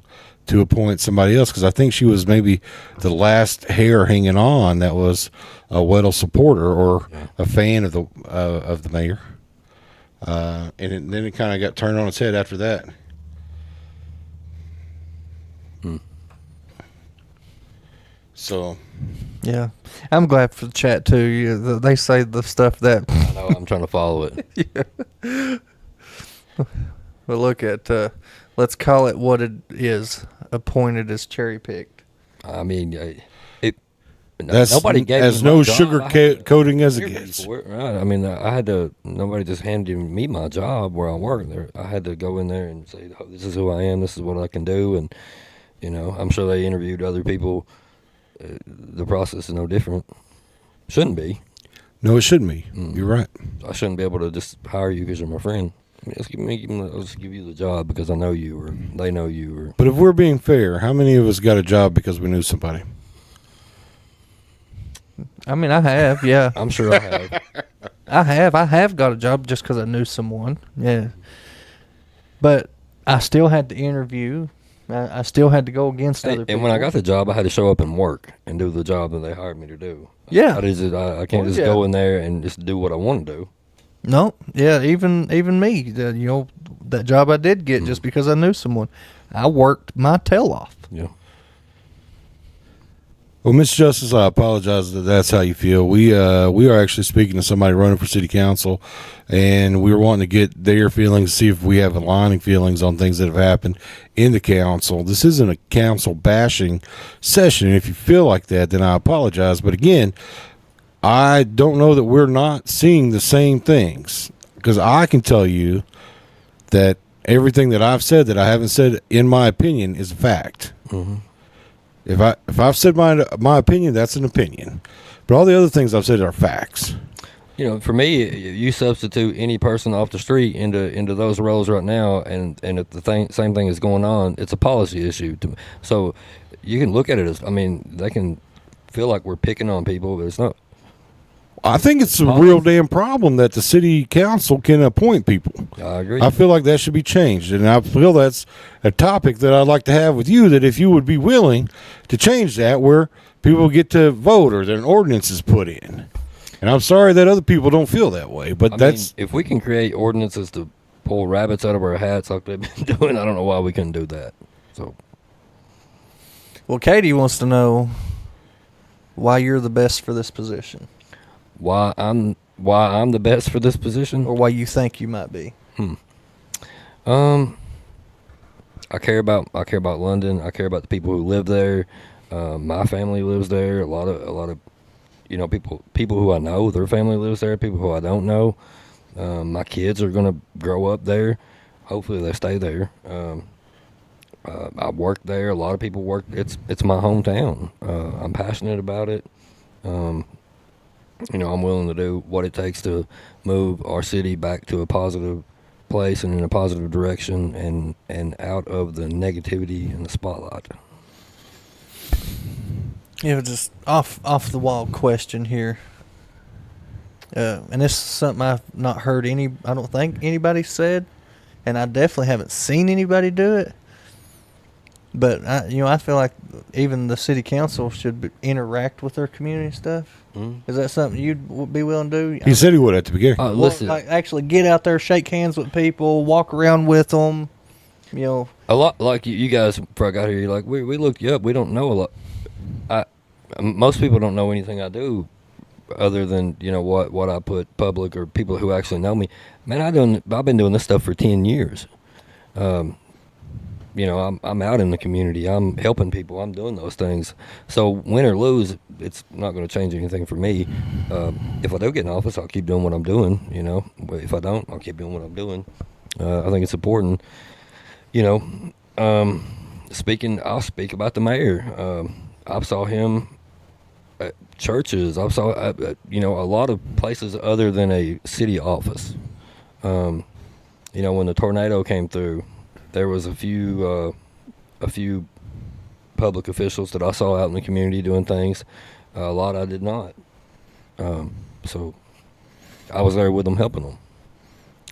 to appoint somebody else, because I think she was maybe the last hair hanging on that was a Weddle supporter or a fan of the mayor. Then it kind of got turned on its head after that. So, yeah, I'm glad for the chat too. They say the stuff that I know. I'm trying to follow it. Yeah. But look at, let's call it what it is. Appointed as cherry picked. I mean, that's nobody gave as me no my job. sugar coating as it Interviewed gets. for it, right? I mean, I had to. Nobody just handed me my job where I work. There, I had to go in there and say, oh, "This is who I am. This is what I can do." And I'm sure they interviewed other people. The process is no different. Shouldn't be. No, it shouldn't be. You're right. I shouldn't be able to just hire you because you're my friend. I mean, I'll just give you the job because I know you or they know you. Or But if we're being fair, how many of us got a job because we knew somebody? I mean, I have, yeah. I'm sure I have. I have got a job just because I knew someone, yeah. But I still had to interview I still had to go against other people. And when I got the job, I had to show up and work and do the job that they hired me to do. Yeah. I can't just go in there and just do what I want to do. No, yeah, even me, that job I did get just because I knew someone. I worked my tail off. Yeah. Well, Mr. Justice, I apologize that that's how you feel. We are actually speaking to somebody running for city council, and we were wanting to get their feelings, see if we have aligning feelings on things that have happened in the council. This isn't a council bashing session. If you feel like that, then I apologize. But again, I don't know that we're not seeing the same things, because I can tell you that everything that I've said that I haven't said in my opinion is a fact. Mm-hmm. If I've said my opinion, that's an opinion. But all the other things I've said are facts. For me, you substitute any person off the street into those roles right now, and if the same thing is going on, it's a policy issue. So you can look at it as, they can feel like we're picking on people, but it's not. I think it's a real damn problem that the city council can appoint people. I agree. I feel like that should be changed, and I feel that's a topic that I'd like to have with you, that if you would be willing to change that, where people get to vote or their ordinances put in. And I'm sorry that other people don't feel that way, but if we can create ordinances to pull rabbits out of our hats like they've been doing, I don't know why we couldn't do that. So, well, Katie wants to know why you're the best for this position. Why I'm the best for this position, or why you think you might be. I care about London. I care about the people who live there. My family lives there. A lot of people who I know, their family lives there. People who I don't know. My kids are gonna grow up there. Hopefully they stay there. I work there. A lot of people work. It's my hometown. I'm passionate about it. I'm willing to do what it takes to move our city back to a positive place and in a positive direction, and out of the negativity and the spotlight. Just off the wall question here, and this is something I've not heard I don't think anybody said, and I definitely haven't seen anybody do it. But I feel like even the city council should interact with their community stuff. Mm-hmm. Is that something you'd be willing to do? He said he would at the beginning. Listen, actually get out there, shake hands with people, walk around with them. A lot like you guys before I got here. You're like, we looked you up. We don't know a lot. Most people don't know anything I do, other than what I put public, or people who actually know me. Man, I've been doing this stuff for 10 years. I'm out in the community. I'm helping people. I'm doing those things. So win or lose, it's not going to change anything for me. If I do get in office, I'll keep doing what I'm doing. But if I don't, I'll keep doing what I'm doing. I think it's important. I'll speak about the mayor. I saw him at churches. I saw a lot of places other than a city office. When the tornado came through, there was a few public officials that I saw out in the community doing things. A lot I did not. So I was there with them, helping them.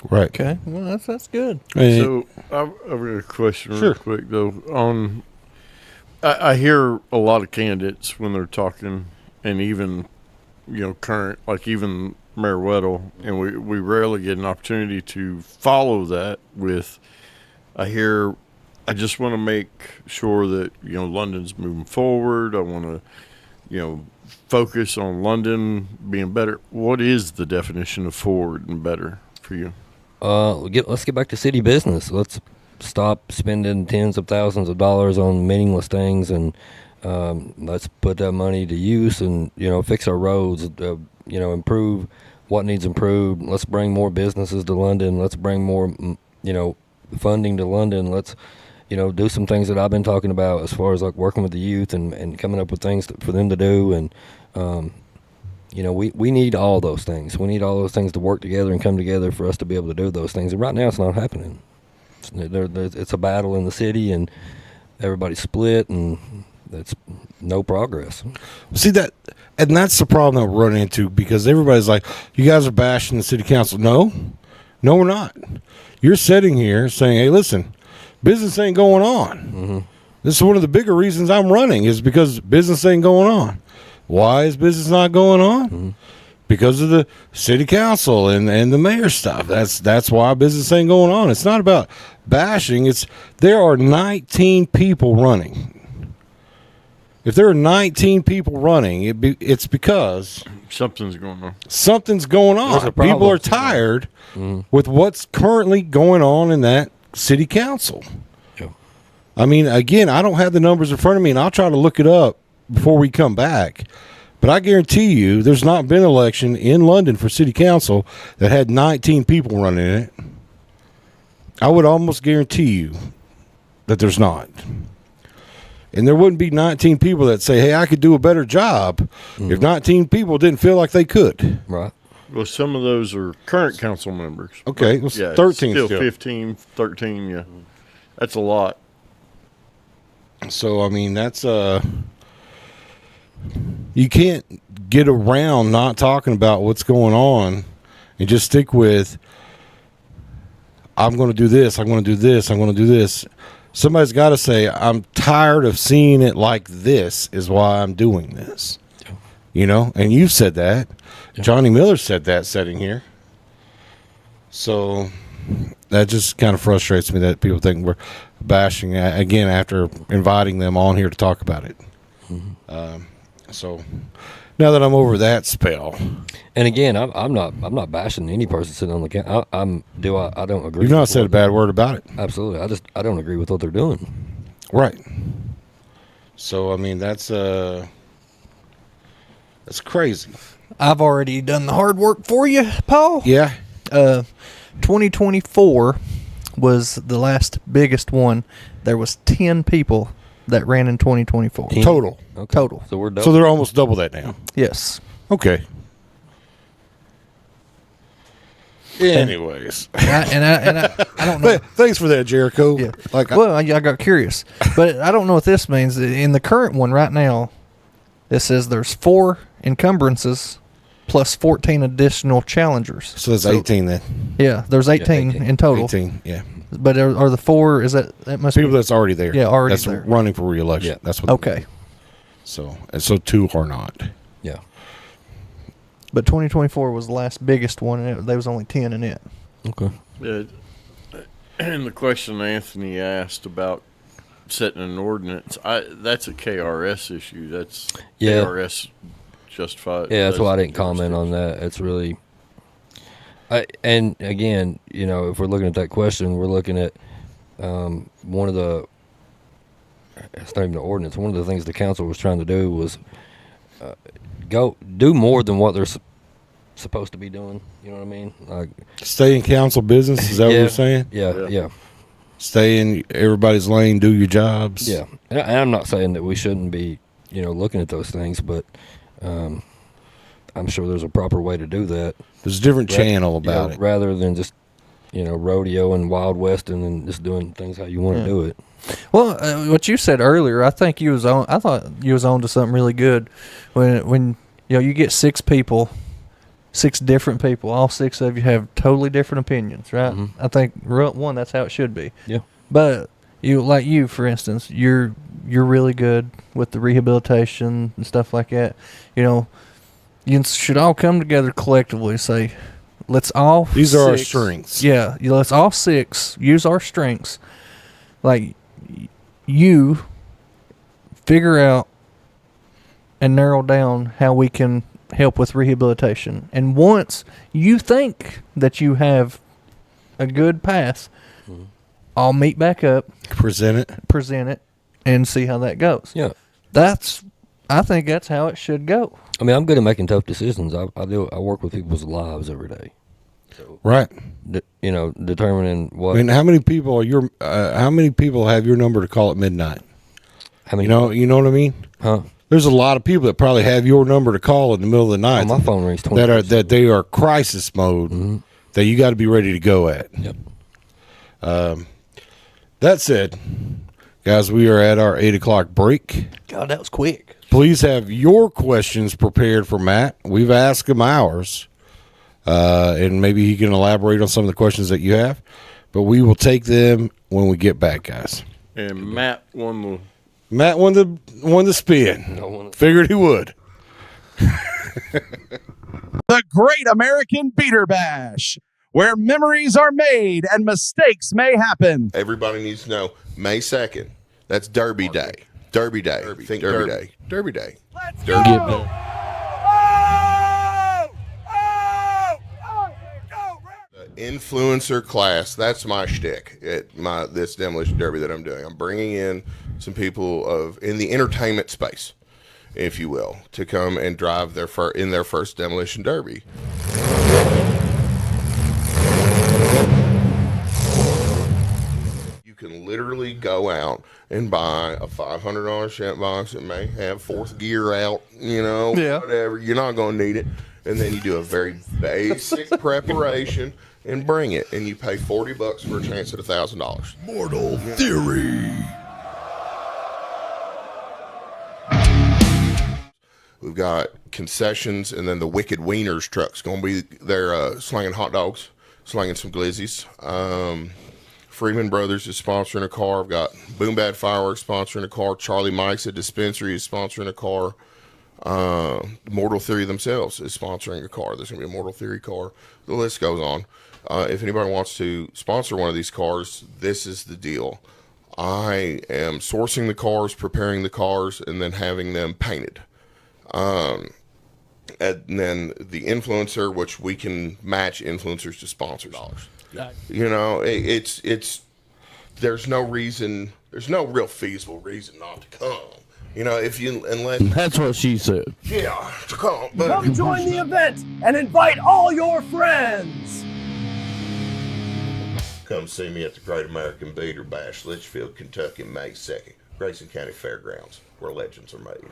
Right. Okay. Well, that's good. So I've got a question real quick though. I hear a lot of candidates when they're talking, and even current, like even Mayor Weddle, and we rarely get an opportunity to follow that with. I just want to make sure that, London's moving forward. I want to, focus on London being better. What is the definition of forward and better for you? Let's get back to city business. Let's stop spending tens of thousands of dollars on meaningless things, and let's put that money to use and, fix our roads, improve what needs improved. Let's bring more businesses to London. Let's bring more, funding to London. Let's do some things that I've been talking about as far as like working with the youth and coming up with things for them to do. And we need all those things. We need all those things to work together and come together for us to be able to do those things. And right now it's not happening. It's a battle in the city, and everybody's split, and it's no progress. See that, and that's the problem that we're running into, because everybody's like, you guys are bashing the city council. No, we're not. You're sitting here saying, hey, listen, business ain't going on. This is one of the bigger reasons I'm running is because business ain't going on. Why is business not going on? Because of the city council and the mayor stuff. That's why business ain't going on. It's not about bashing. There are 19 people running. If there are 19 people running, it's because something's going on. Something's going There's a on. problem. People are tired with what's currently going on in that city council. Yeah. I mean, again, I don't have the numbers in front of me, and I'll try to look it up before we come back. But I guarantee you there's not been an election in London for city council that had 19 people running in it. I would almost guarantee you that there's not. And there wouldn't be 19 people that say, hey, I could do a better job if 19 people didn't feel like they could. Right. Well, some of those are current council members. Okay, But, well, 13 still still. 15, 13, yeah. That's a lot. So, I mean, that's you can't get around not talking about what's going on and just stick with, I'm going to do this, I'm going to do this, I'm going to do this. Somebody's got to say, I'm tired of seeing it like this is why I'm doing this. You know, and you've said that. Johnny Miller said that sitting here. So that just kind of frustrates me that people think we're bashing again after inviting them on here to talk about it. So now that I'm over that spell, And again, I'm not bashing any person sitting on the council. I don't agree. you've not with said a what- bad word about it. Absolutely. I don't agree with what they're doing. Right. So I mean that's crazy. I've already done the hard work for you, Paul. Yeah. 2024 was the last biggest one. There was 10 people that ran in 2024. Total. Okay. Total. So we're done. So they're almost double that now. Yes. Okay. Anyways, I don't know. Thanks for that, Jericho. Yeah. Like, Well, I got curious, but I don't know what this means. In the current one right now, it says there's 4 encumbrances plus 14 additional challengers. so that's 18 then. Yeah, there's 18, 18. in total. 18. Yeah. But are the 4? Is that must People be that's already there. Yeah, already that's there. running for re-election. Yeah. That's what. okay? So 2 are not. Yeah. But 2024 was the last biggest one, and there was only 10 in it. Okay. Yeah. And the question Anthony asked about setting an ordinance, that's a KRS issue. That's Yeah. KRS justified. Yeah, that's why I didn't comment on that. It's really, and again, you know, if we're looking at that question, we're looking at one of the. It's not even an ordinance. One of the things the council was trying to do was go do more than what they're supposed to be doing. You know what I mean? Like, Stay in council business. Is that what yeah, you're saying? Yeah. Stay in everybody's lane. Do your jobs. Yeah. And I'm not saying that we shouldn't be, you know, looking at those things, but I'm sure there's a proper way to do that. There's a different channel You know, about it. rather than just, you know, rodeo and Wild West and then just doing things how you want to do it. Well, what you said earlier, I think you was on. I thought you was on to something really good. When you know you get 6 people, 6 different people, all 6 of you have totally different opinions, right? I think one, that's how it should be. Yeah. But you, for instance, you're really good with the rehabilitation and stuff like that. You know, you should all come together collectively and say, let's all. These are our 6 strengths. Yeah, let's all 6 use our strengths. Like, you figure out and narrow down how we can help with rehabilitation. And once you think that you have a good path, I'll meet back up, Present it. and see how that goes. Yeah. I think that's how it should go. I mean, I'm good at making tough decisions. I work with people's lives every day. Right. You know, determining what. I mean, how many people are how many people have your number to call at midnight? how many? You know what I mean? Huh? There's a lot of people that probably have your number to call in the middle of the night. Oh, my phone rings 24/7. that they are crisis mode. That you got to be ready to go at. Yep. That said, guys, we are at our 8:00 break. God, that was quick. Please have your questions prepared for Matt. We've asked him ours, and maybe he can elaborate on some of the questions that you have. But we will take them when we get back, guys. And Matt won the spin. Figured he would. The Great American Beater Bash, where memories are made and mistakes may happen. Everybody needs to know May 2nd. That's Derby Day. Derby Day. Think Derby Day. Derby Day. Let's Derby go! Day. Influencer class, that's my shtick at this demolition derby that I'm doing. I'm bringing in some people in the entertainment space, if you will, to come and drive their first demolition derby. You can literally go out and buy a $500 shunt box that may have fourth gear out, whatever. You're not going to need it. And then you do a very basic preparation and bring it, and you pay $40 for a chance at $1,000. Mortal Theory. We've got concessions, and then the Wicked Wieners truck's going to be there slinging hot dogs, slinging some glizzies. Freeman Brothers is sponsoring a car. I've got Boom Bad Fireworks sponsoring a car. Charlie Mike's at Dispensary is sponsoring a car. Mortal Theory themselves is sponsoring a car. There's going to be a Mortal Theory car. The list goes on. If anybody wants to sponsor one of these cars, this is the deal. I am sourcing the cars, preparing the cars, and then having them painted. And then the influencer, which we can match influencers to sponsors. There's no real feasible reason not to come. Unless That's what she said. yeah, to come. But Come join the event and invite all your friends. come see me at the Great American Beater Bash, Litchfield, Kentucky, May 2nd. Grayson County Fairgrounds, where legends are made.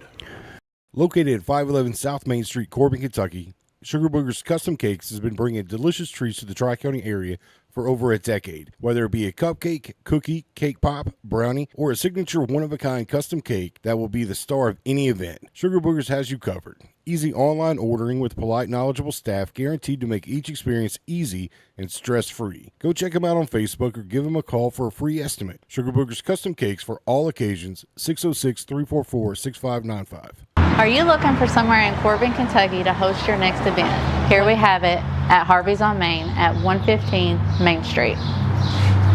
Located at 511 South Main Street, Corbin, Kentucky, Sugar Booger's Custom Cakes has been bringing delicious treats to the Tri-County area for over a decade. Whether it be a cupcake, cookie, cake pop, brownie, or a signature one-of-a-kind custom cake that will be the star of any event, Sugar Boogers has you covered. Easy online ordering with polite, knowledgeable staff guaranteed to make each experience easy and stress-free. Go check them out on Facebook or give them a call for a free estimate. Sugar Boogers Custom Cakes for all occasions, 606-344-6595. Are you looking for somewhere in Corbin, Kentucky to host your next event? Here we have it at Harvey's on Main at 115 Main Street.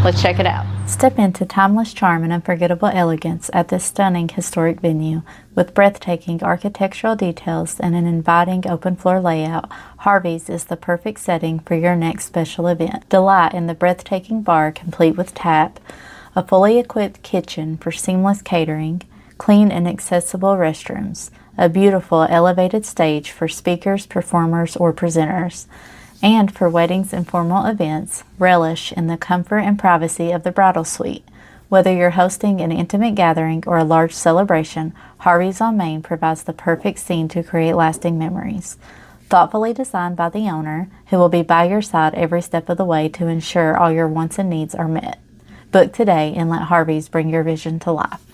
Let's check it out. Step into timeless charm and unforgettable elegance at this stunning historic venue. With breathtaking architectural details and an inviting open floor layout, Harvey's is the perfect setting for your next special event. Delight in the breathtaking bar complete with tap, a fully equipped kitchen for seamless catering, clean and accessible restrooms, a beautiful elevated stage for speakers, performers, or presenters. And for weddings and formal events, relish in the comfort and privacy of the bridal suite. Whether you're hosting an intimate gathering or a large celebration, Harvey's on Main provides the perfect scene to create lasting memories. Thoughtfully designed by the owner, who will be by your side every step of the way to ensure all your wants and needs are met. Book today and let Harvey's bring your vision to life.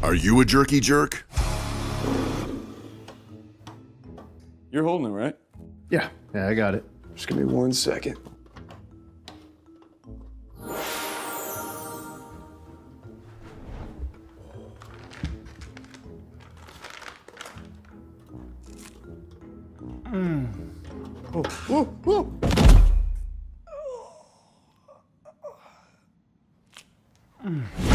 Are you a jerky jerk? You're holding it, right? Yeah, I got it. Just give me 1 second.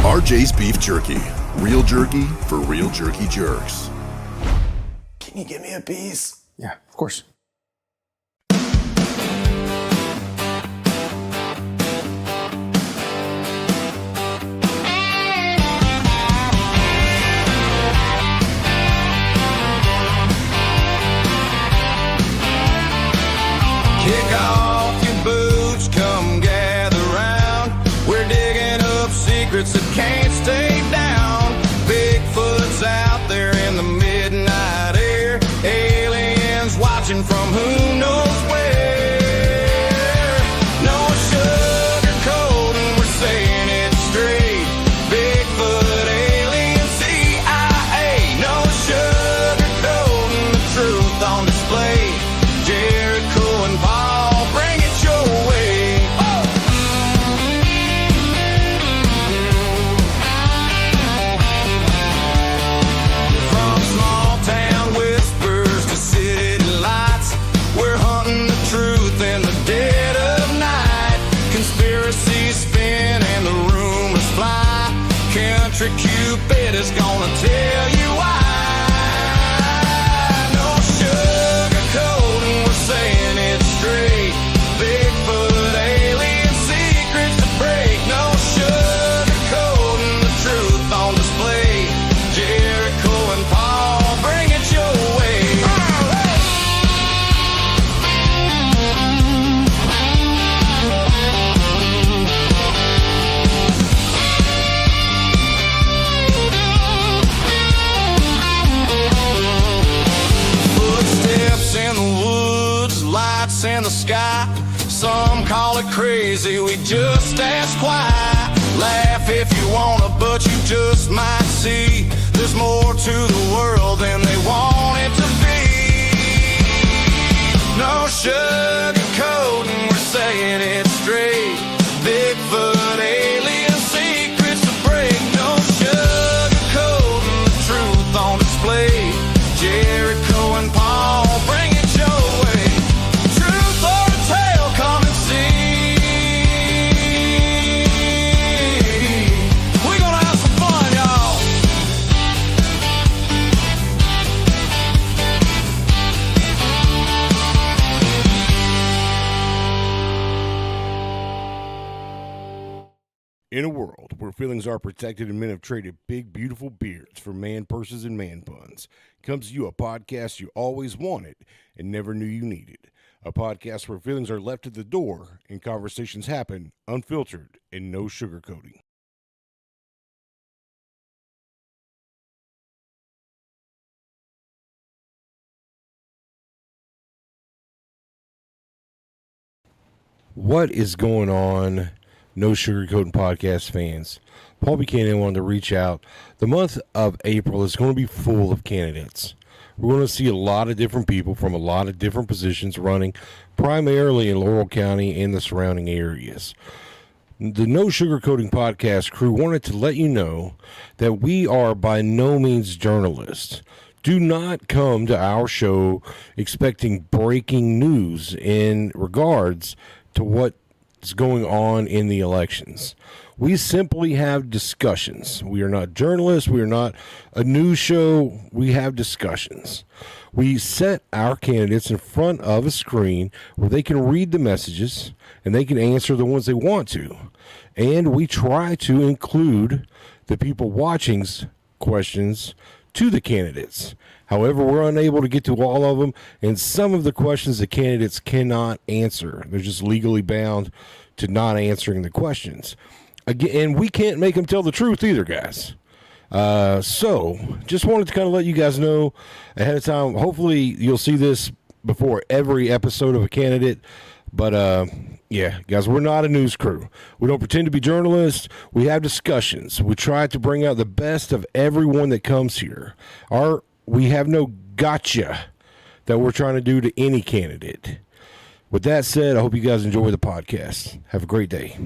RJ's Beef Jerky. Real jerky for real jerky jerks. Can you give me a piece? Yeah, of course. Kick off your boots, come gather round. We're digging up secrets that can't stay down. Bigfoot's out there in the midnight air. Aliens watching from Mr. Cupid is gonna tell you why. No sugarcoating, we're saying it straight. Bigfoot, alien secrets to break. No sugarcoating, the truth on display. Jericho and Paul, bring it your way. Footsteps in the woods, lights in the sky. Some call it crazy, we just ask why. Laugh if you wanna, but you just might see there's more to the world than they want it to be. No sugarcoating, we're saying it straight. Bigfoot, alien secrets to break. No sugarcoating, the truth on display. Jericho and Paul, bring it your way. Truth or a tale, come and see. We're gonna have some fun, y'all. In a world where feelings are protected and men have traded big, beautiful beards for man purses and man buns, comes to you a podcast you always wanted and never knew you needed. A podcast where feelings are left at the door and conversations happen unfiltered and no sugarcoating. What is going on, No Sugarcoating Podcast fans? Paul Buchanan wanted to reach out. The month of April is going to be full of candidates. We're going to see a lot of different people from a lot of different positions running, primarily in Laurel County and the surrounding areas. The No Sugarcoating Podcast crew wanted to let you know that we are by no means journalists. Do not come to our show expecting breaking news in regards to what's going on in the elections. We simply have discussions. We are not journalists. We are not a news show. We have discussions. We set our candidates in front of a screen where they can read the messages and they can answer the ones they want to. And we try to include the people watching's questions to the candidates. However, we're unable to get to all of them, and some of the questions the candidates cannot answer. They're just legally bound to not answering the questions. Again, and we can't make them tell the truth either, guys. So, just wanted to kind of let you guys know ahead of time. Hopefully, you'll see this before every episode of a candidate. But, yeah, guys, we're not a news crew. We don't pretend to be journalists. We have discussions. We try to bring out the best of everyone that comes here. We have no gotcha that we're trying to do to any candidate. With that said, I hope you guys enjoy the podcast. Have a great day.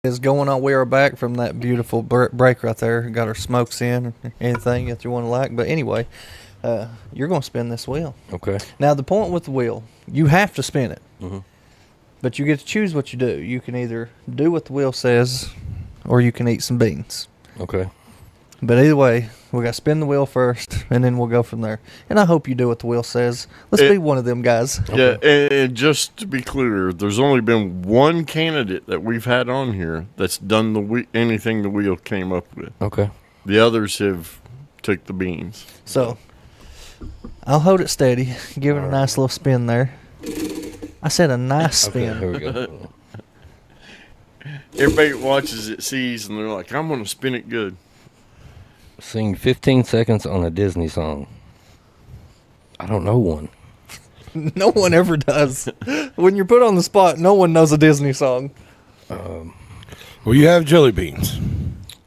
Is going on. We are back from that beautiful break right there. Got our smokes in, anything that you want to like. But anyway, you're going to spin this wheel. Okay. Now, the point with the wheel, you have to spin it. Mm-hmm. But you get to choose what you do. You can either do what the wheel says or you can eat some beans. Okay. But either way, we got to spin the wheel first, and then we'll go from there. And I hope you do what the wheel says. Let's be one of them guys. Yeah, and just to be clear, there's only been one candidate that we've had on here that's done anything the wheel came up with. Okay. The others have took the beans. So, I'll hold it steady. Give it a nice little spin there. I said a nice spin. Okay, here we go. Everybody watches it, sees, and they're like, I'm going to spin it good. Sing 15 seconds on a Disney song. I don't know one. No one ever does. When you're put on the spot, no one knows a Disney song. Well, you have jelly beans.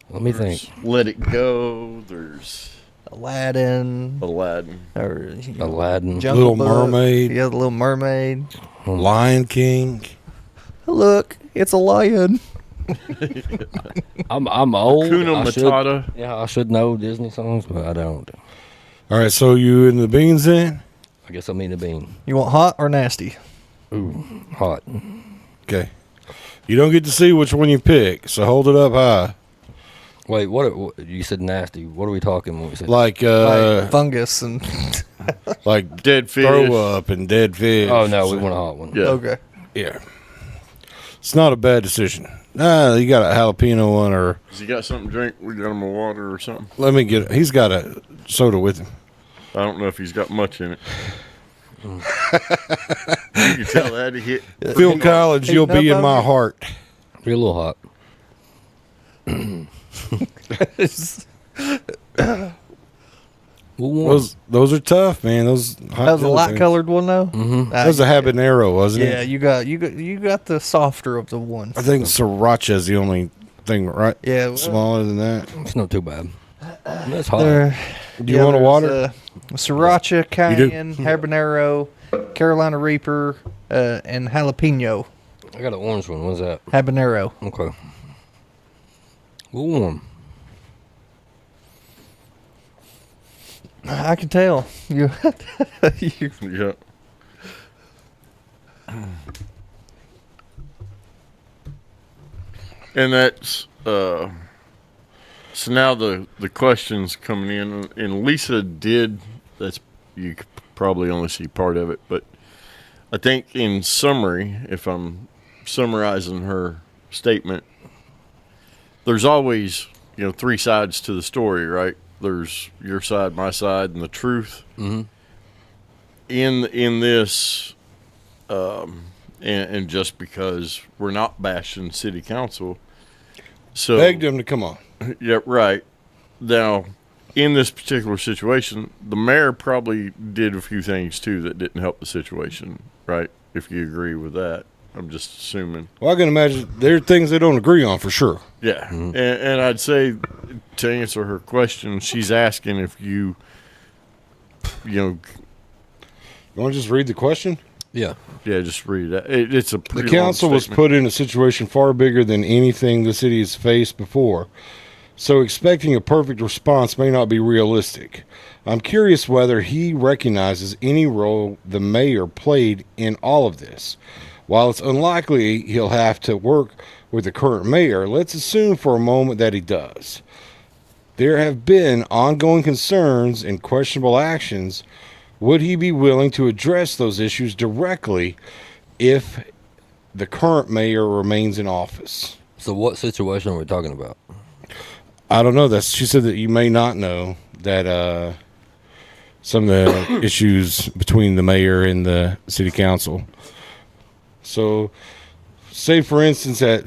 Let me think. Let It Go. There's Aladdin. Or, Aladdin. Jungle Little Book. Mermaid. Yeah, the Little Mermaid. Lion King. Look, it's a lion. I'm old. Hakuna Matata. I should know Disney songs, but I don't. All right, so you in the beans then? I guess I'm eating a bean. You want hot or nasty? Ooh, hot. Okay. You don't get to see which one you pick, so hold it up high. Wait, what you said nasty? What are we talking when we said Like like fungus and like Dead fish. throw up and dead fish. Oh no, we want a hot one. Yeah. okay. Yeah. It's not a bad decision. Nah, you got a jalapeno one, or Has he got something to drink? We got him a water or something. let me get. He's got a soda with him. I don't know if he's got much in it. You can tell that he hit. Phil Collins, you'll be in my heart. You're a little hot. Those are tough, man. Those That was a light colored one though. Mm-hmm. That was a habanero, wasn't Yeah, it? you got the softer of the ones. I think sriracha is the only thing, right? Yeah, well, Smaller than that. It's not too bad. That's hot. Do you want a water? Sriracha, You do? cayenne, habanero, Carolina Reaper, and jalapeno. I got an orange one. What's that? Habanero. Okay. A little warm. I can tell. You, Yeah. And that's so now the questions coming in, and Lisa did. That's you could probably only see part of it, but I think in summary, if I'm summarizing her statement, there's always three sides to the story, right? There's your side, my side, and the truth. Mm-hmm. In this, and just because we're not bashing city council, so Begged him to come on. yeah, right. Now, in this particular situation, the mayor probably did a few things too that didn't help the situation, right? If you agree with that, I'm just assuming. Well, I can imagine there are things they don't agree on for sure. Yeah, and I'd say to answer her question, she's asking if you You want to just read the question? Yeah. Yeah, just read that. It's a The pretty council long was statement. put in a situation far bigger than anything the city has faced before, so expecting a perfect response may not be realistic. I'm curious whether he recognizes any role the mayor played in all of this. While it's unlikely he'll have to work with the current mayor, let's assume for a moment that he does. There have been ongoing concerns and questionable actions. Would he be willing to address those issues directly if the current mayor remains in office? So what situation are we talking about? I don't know. She said that you may not know that some of the issues between the mayor and the city council. So, say for instance that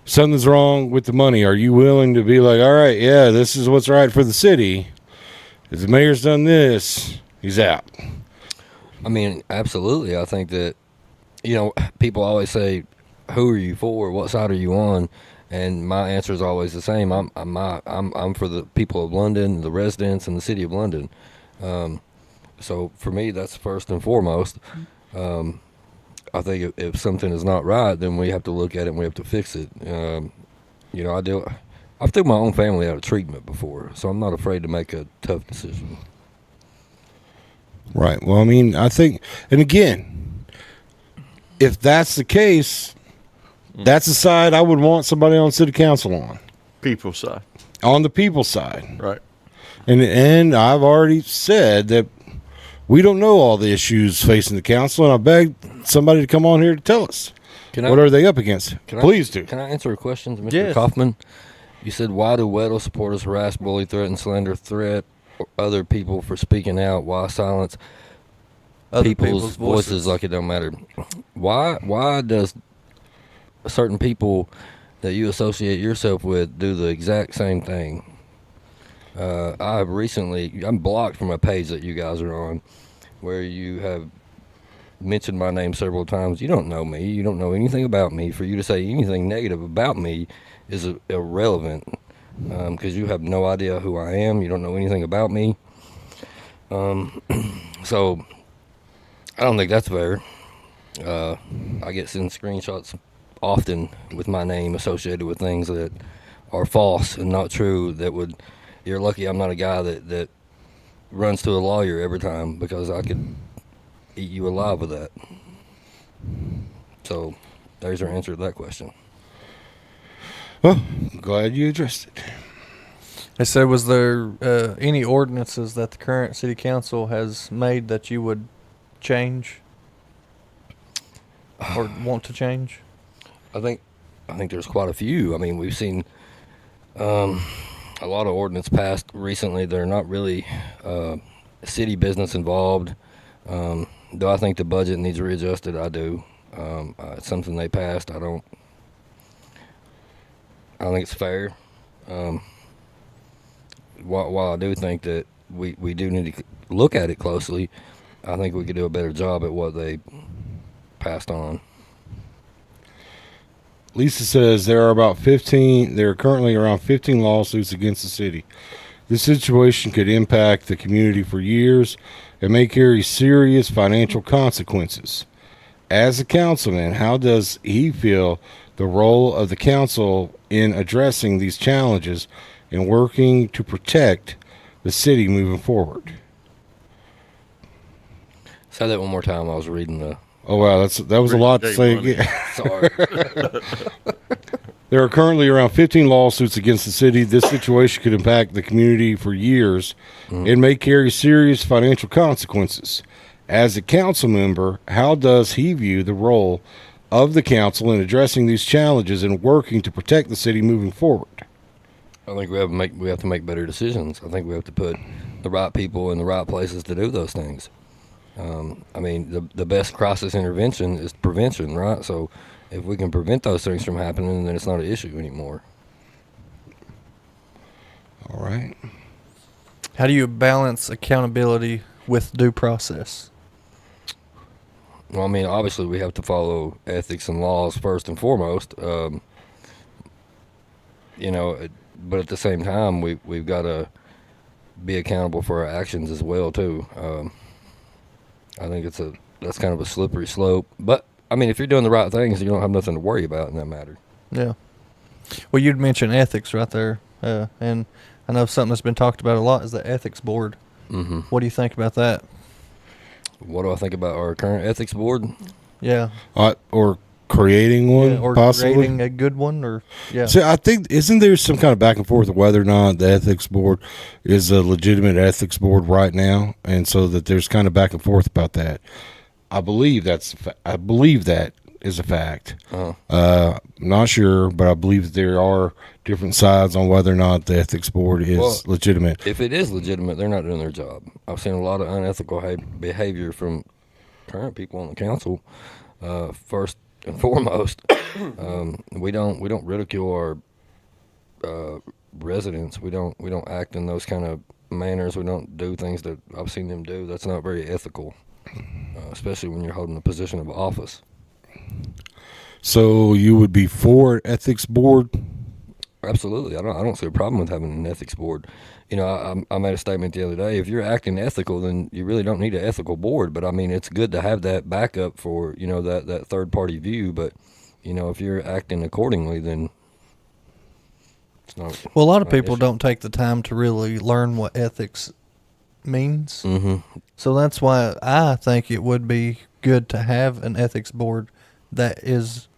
something's wrong with the money. Are you willing to be like, all right, yeah, this is what's right for the city. If the mayor's done this, he's out. I mean, absolutely. I think that, people always say, who are you for? What side are you on? And my answer is always the same. I'm for the people of London, the residents, and the city of London. So for me, that's first and foremost. I think if something is not right, then we have to look at it and we have to fix it. I've threw my own family out of treatment before, so I'm not afraid to make a tough decision. Right. Well, I mean, I think, and again, if that's the case, that's the side I would want somebody on city council on. People side. On the people side. Right. And I've already said that we don't know all the issues facing the council, and I beg somebody to come on here to tell us. What are they up against? Please do. Can I answer a question, Mr. Yes. Kaufman? You said, why do Weddle supporters harass, bully, threaten, slander, threat other people for speaking out? Why silence Other people's voices like it don't matter? Why does certain people that you associate yourself with do the exact same thing? I'm blocked from a page that you guys are on where you have mentioned my name several times. You don't know me. You don't know anything about me. For you to say anything negative about me is irrelevant because you have no idea who I am. You don't know anything about me. So I don't think that's fair. I get sent screenshots often with my name associated with things that are false and not true. You're lucky I'm not a guy that runs to a lawyer every time, because I could eat you alive with that. So there's your answer to that question. Well, glad you addressed it. I said, was there any ordinances that the current city council has made that you would change or want to change? I think there's quite a few. I mean, we've seen a lot of ordinance passed recently. They're not really city business involved. Do I think the budget needs readjusted? I do. It's something they passed. I don't think it's fair. While I do think that we do need to look at it closely, I think we could do a better job at what they passed on. Lisa says there are currently around 15 lawsuits against the city. This situation could impact the community for years and may carry serious financial consequences. As a councilman, how does he feel the role of the council in addressing these challenges and working to protect the city moving forward? Say that one more time. I was reading the... Oh, wow, that was a lot to say again. Sorry. There are currently around 15 lawsuits against the city. This situation could impact the community for years and may carry serious financial consequences. As a council member, how does he view the role of the council in addressing these challenges and working to protect the city moving forward? I think we have to make better decisions. I think we have to put the right people in the right places to do those things. I mean, the best crisis intervention is prevention, right? So if we can prevent those things from happening, then it's not an issue anymore. All right. How do you balance accountability with due process? Well, I mean, obviously we have to follow ethics and laws first and foremost. But at the same time, we've got to be accountable for our actions as well too. I think that's kind of a slippery slope. But I mean, if you're doing the right things, you don't have nothing to worry about in that matter. Yeah. Well, you'd mentioned ethics right there, and I know something that's been talked about a lot is the ethics board. Mm-hmm. What do you think about that? What do I think about our current ethics board? Yeah. Or creating one, or possibly creating a good one, or yeah. So I think, isn't there some kind of back and forth of whether or not the ethics board is a legitimate ethics board right now, and so that there's kind of back and forth about that. I believe that is a fact. Uh-huh. Not sure, but I believe that there are different sides on whether or not the ethics board is legitimate. If it is legitimate, they're not doing their job. I've seen a lot of unethical behavior from current people on the council. First and foremost, we don't ridicule our residents. We don't act in those kind of manners. We don't do things that I've seen them do. That's not very ethical, especially when you're holding a position of office. So you would be for an ethics board? Absolutely. I don't see a problem with having an ethics board. You know, I made a statement the other day. If you're acting ethical, then you really don't need an ethical board. But I mean, it's good to have that backup for, you know, that third party view. But, you know, if you're acting accordingly, then it's not. Well, a lot of people don't take the time to really learn what ethics means. Mm-hmm. So that's why I think it would be good to have an ethics board that is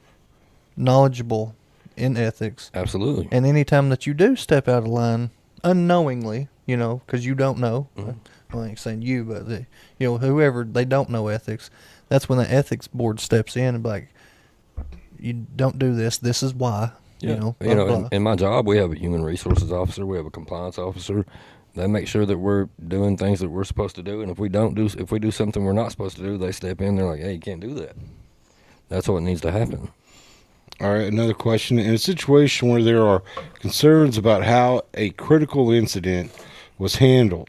knowledgeable in ethics. Absolutely. And anytime that you do step out of line unknowingly, you know, because you don't know, I ain't saying you, but whoever, they don't know ethics, that's when the ethics board steps in and be like, you don't do this, this is why. Yeah. Blah, blah. In my job, we have a human resources officer, we have a compliance officer. They make sure that we're doing things that we're supposed to do, and if we do something we're not supposed to do, they step in. They're like, "Hey, you can't do that." That's what needs to happen. All right, another question. In a situation where there are concerns about how a critical incident was handled,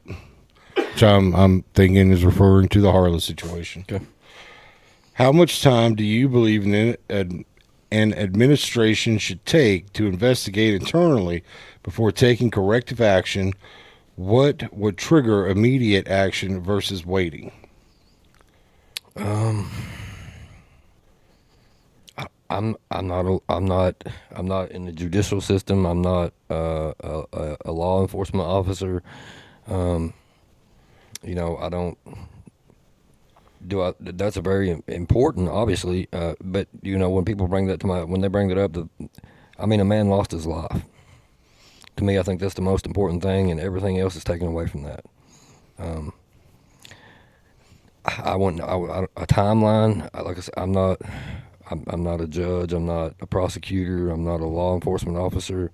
which I'm thinking is referring to the Harley situation. Okay. How much time do you believe an administration should take to investigate internally before taking corrective action? What would trigger immediate action versus waiting? I'm not in the judicial system. I'm not a law enforcement officer. I don't do. That's a very important, obviously. But when people bring that when they bring that up, a man lost his life. To me, I think that's the most important thing, and everything else is taken away from that. I want a timeline. Like I said, I'm not a judge. I'm not a prosecutor. I'm not a law enforcement officer.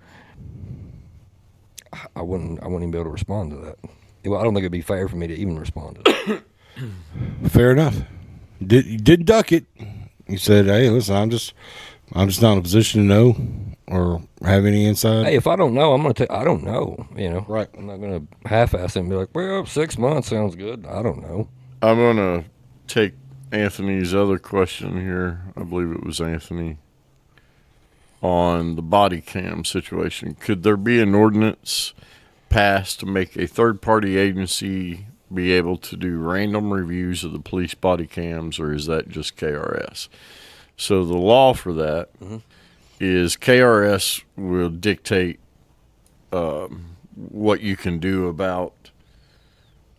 I wouldn't even be able to respond to that. Well, I don't think it'd be fair for me to even respond to that. Fair enough. You did duck it. You said, "Hey, listen, I'm just not in a position to know or have any insight." Hey, if I don't know, I'm gonna I don't know. Right. I'm not gonna half-ass it and be like, "Well, 6 months sounds good." I don't know. I'm gonna take Anthony's other question here. I believe it was Anthony on the body cam situation. Could there be an ordinance passed to make a third-party agency be able to do random reviews of the police body cams, or is that just KRS? So the law for that is KRS will dictate what you can do about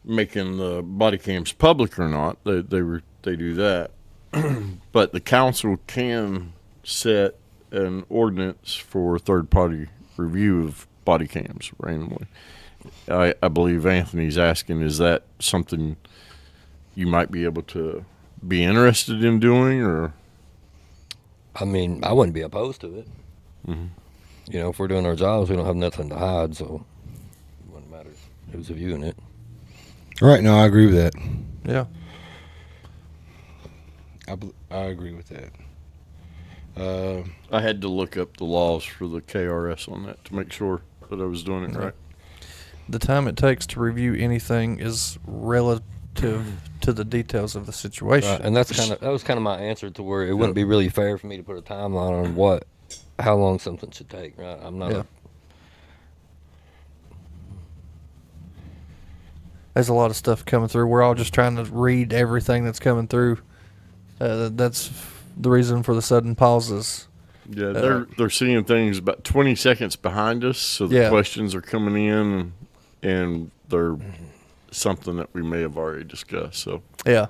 making the body cams public or not. They do that, but the council can set an ordinance for third-party review of body cams randomly. I believe Anthony's asking, is that something you might be able to be interested in doing, or? I mean, I wouldn't be opposed to it. If we're doing our jobs, we don't have nothing to hide, so it wouldn't matter who's viewing it. Right. No, I agree with that. Yeah. I agree with that. I had to look up the laws for the KRS on that to make sure that I was doing it right. The time it takes to review anything is relative to the details of the situation. Right, and that was kind of my answer to where it wouldn't be really fair for me to put a timeline on how long something should take. Right? I'm not. There's a lot of stuff coming through. We're all just trying to read everything that's coming through. That's the reason for the sudden pauses. Yeah, they're seeing things about 20 seconds behind us, so the questions are coming in, and they're something that we may have already discussed. So yeah,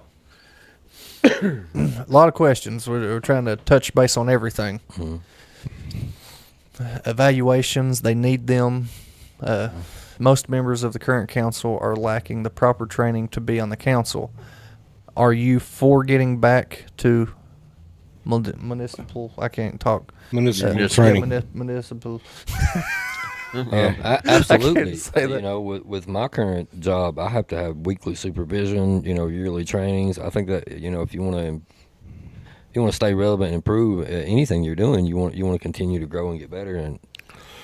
a lot of questions. We're trying to touch base on everything. Evaluations, they need them. Most members of the current council are lacking the proper training to be on the council. Are you for getting back to municipal? I can't talk. Municipal training. Municipal. Absolutely. Say that. With my current job, I have to have weekly supervision. Yearly trainings. I think that if you want to stay relevant and improve anything you're doing, you want to continue to grow and get better. And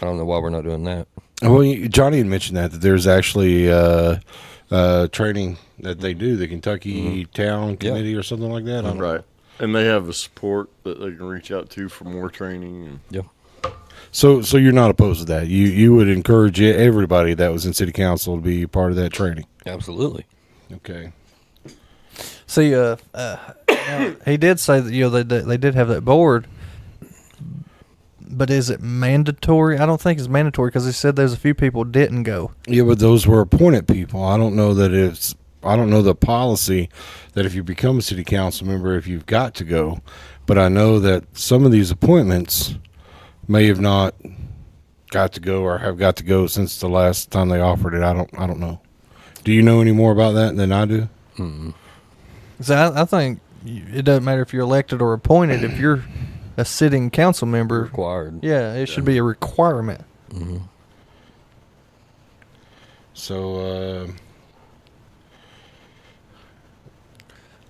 I don't know why we're not doing that. Well, Johnny had mentioned that there's actually training that they do, the Kentucky Town Committee or something like that. Right. And they have a support that they can reach out to for more training. So you're not opposed to that? You would encourage everybody that was in city council to be part of that training? Absolutely. Okay. See, he did say that they did have that board, but is it mandatory? I don't think it's mandatory because he said there's a few people didn't go. Yeah, but those were appointed people. I don't know the policy that if you become a city council member, if you've got to go. But I know that some of these appointments may have not got to go or have got to go since the last time they offered it. I don't know. Do you know any more about that than I do? So I think it doesn't matter if you're elected or appointed. If you're a sitting council member, required. Yeah, it should be a requirement. So,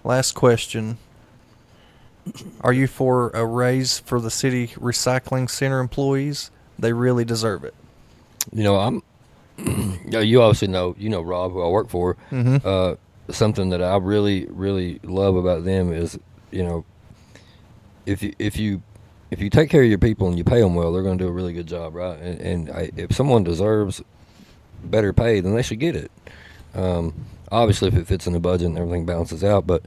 last question. Are you for a raise for the city recycling center employees? They really deserve it. I'm. You obviously know. Rob, who I work for. Something that I really, really love about them is, if you take care of your people and you pay them well, they're going to do a really good job, right? And if someone deserves better pay, then they should get it. Obviously, if it fits in the budget and everything balances out, but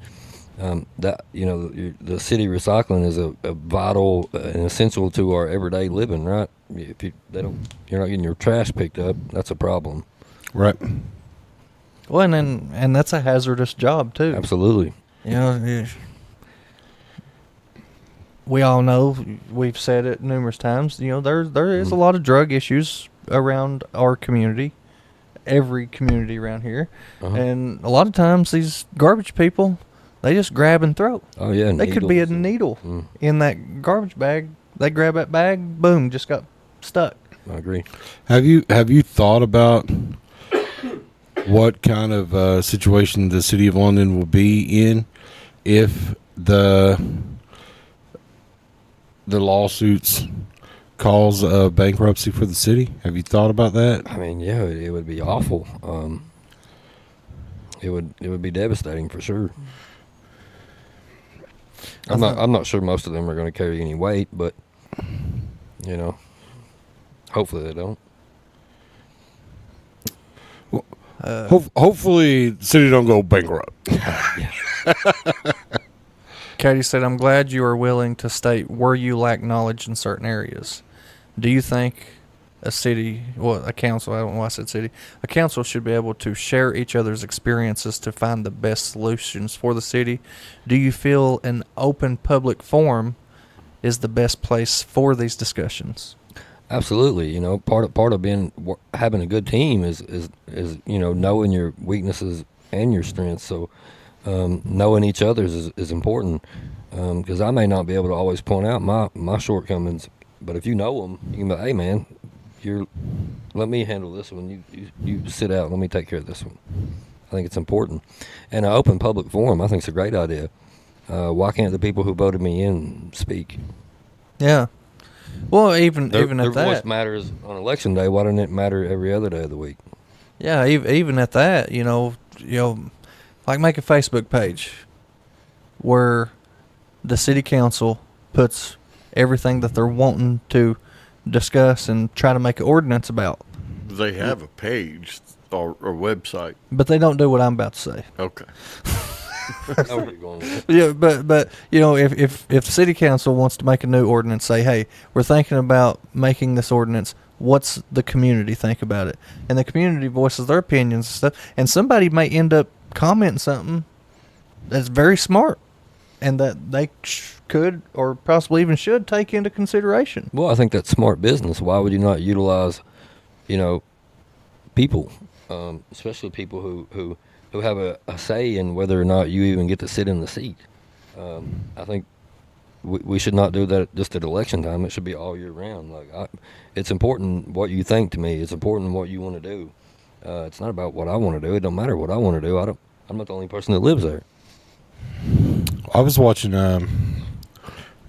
that the city recycling is a vital and essential to our everyday living, right? If you're not getting your trash picked up, that's a problem, right? Well, and that's a hazardous job too. Absolutely. We all know, we've said it numerous times, there is a lot of drug issues around our community, every community around here, and a lot of times these garbage people, they just grab and throw. Oh yeah, they could be a needle in that garbage bag. They grab that bag, boom, just got stuck. I agree. Have you thought about what kind of situation the city of London will be in if the lawsuits cause bankruptcy for the city? Have you thought about that? I mean, yeah, it would be awful. It would be devastating for sure. I'm not sure most of them are going to carry any weight, but you know, hopefully they don't. Hopefully the city don't go bankrupt. Katie said, I'm glad you are willing to state where you lack knowledge in certain areas. Do you think a council, I don't know why I said city, a council should be able to share each other's experiences to find the best solutions for the city? Do you feel an open public forum is the best place for these discussions? Absolutely. You know, part of having a good team is you know, knowing your weaknesses and your strengths. So knowing each other's is important, because I may not be able to always point out my shortcomings, but if you know them, you can be, hey man, let me handle this one. You sit out. Let me take care of this one. I think it's important, and an open public forum I think it's a great idea. Why can't the people who voted me in speak? Yeah. Well, even their at that, voice matters on election day. Why doesn't it matter every other day of the week? Yeah, even at that, you know, like make a Facebook page where the city council puts everything that they're wanting to discuss and try to make an ordinance about. They have a page or website, but they don't do what I'm about to say. Okay. Yeah, but you know, if the city council wants to make a new ordinance, say, hey, we're thinking about making this ordinance. What's the community think about it? And the community voices their opinions and stuff. And somebody may end up commenting something that's very smart, and that they could or possibly even should take into consideration. Well, I think that's smart business. Why would you not utilize, you know, people, especially people who have a say in whether or not you even get to sit in the seat? I think we should not do that just at election time. It should be all year round. It's important what you think to me. It's important what you want to do. It's not about what I want to do. It don't matter what I want to do. I'm not the only person that lives there. I was watching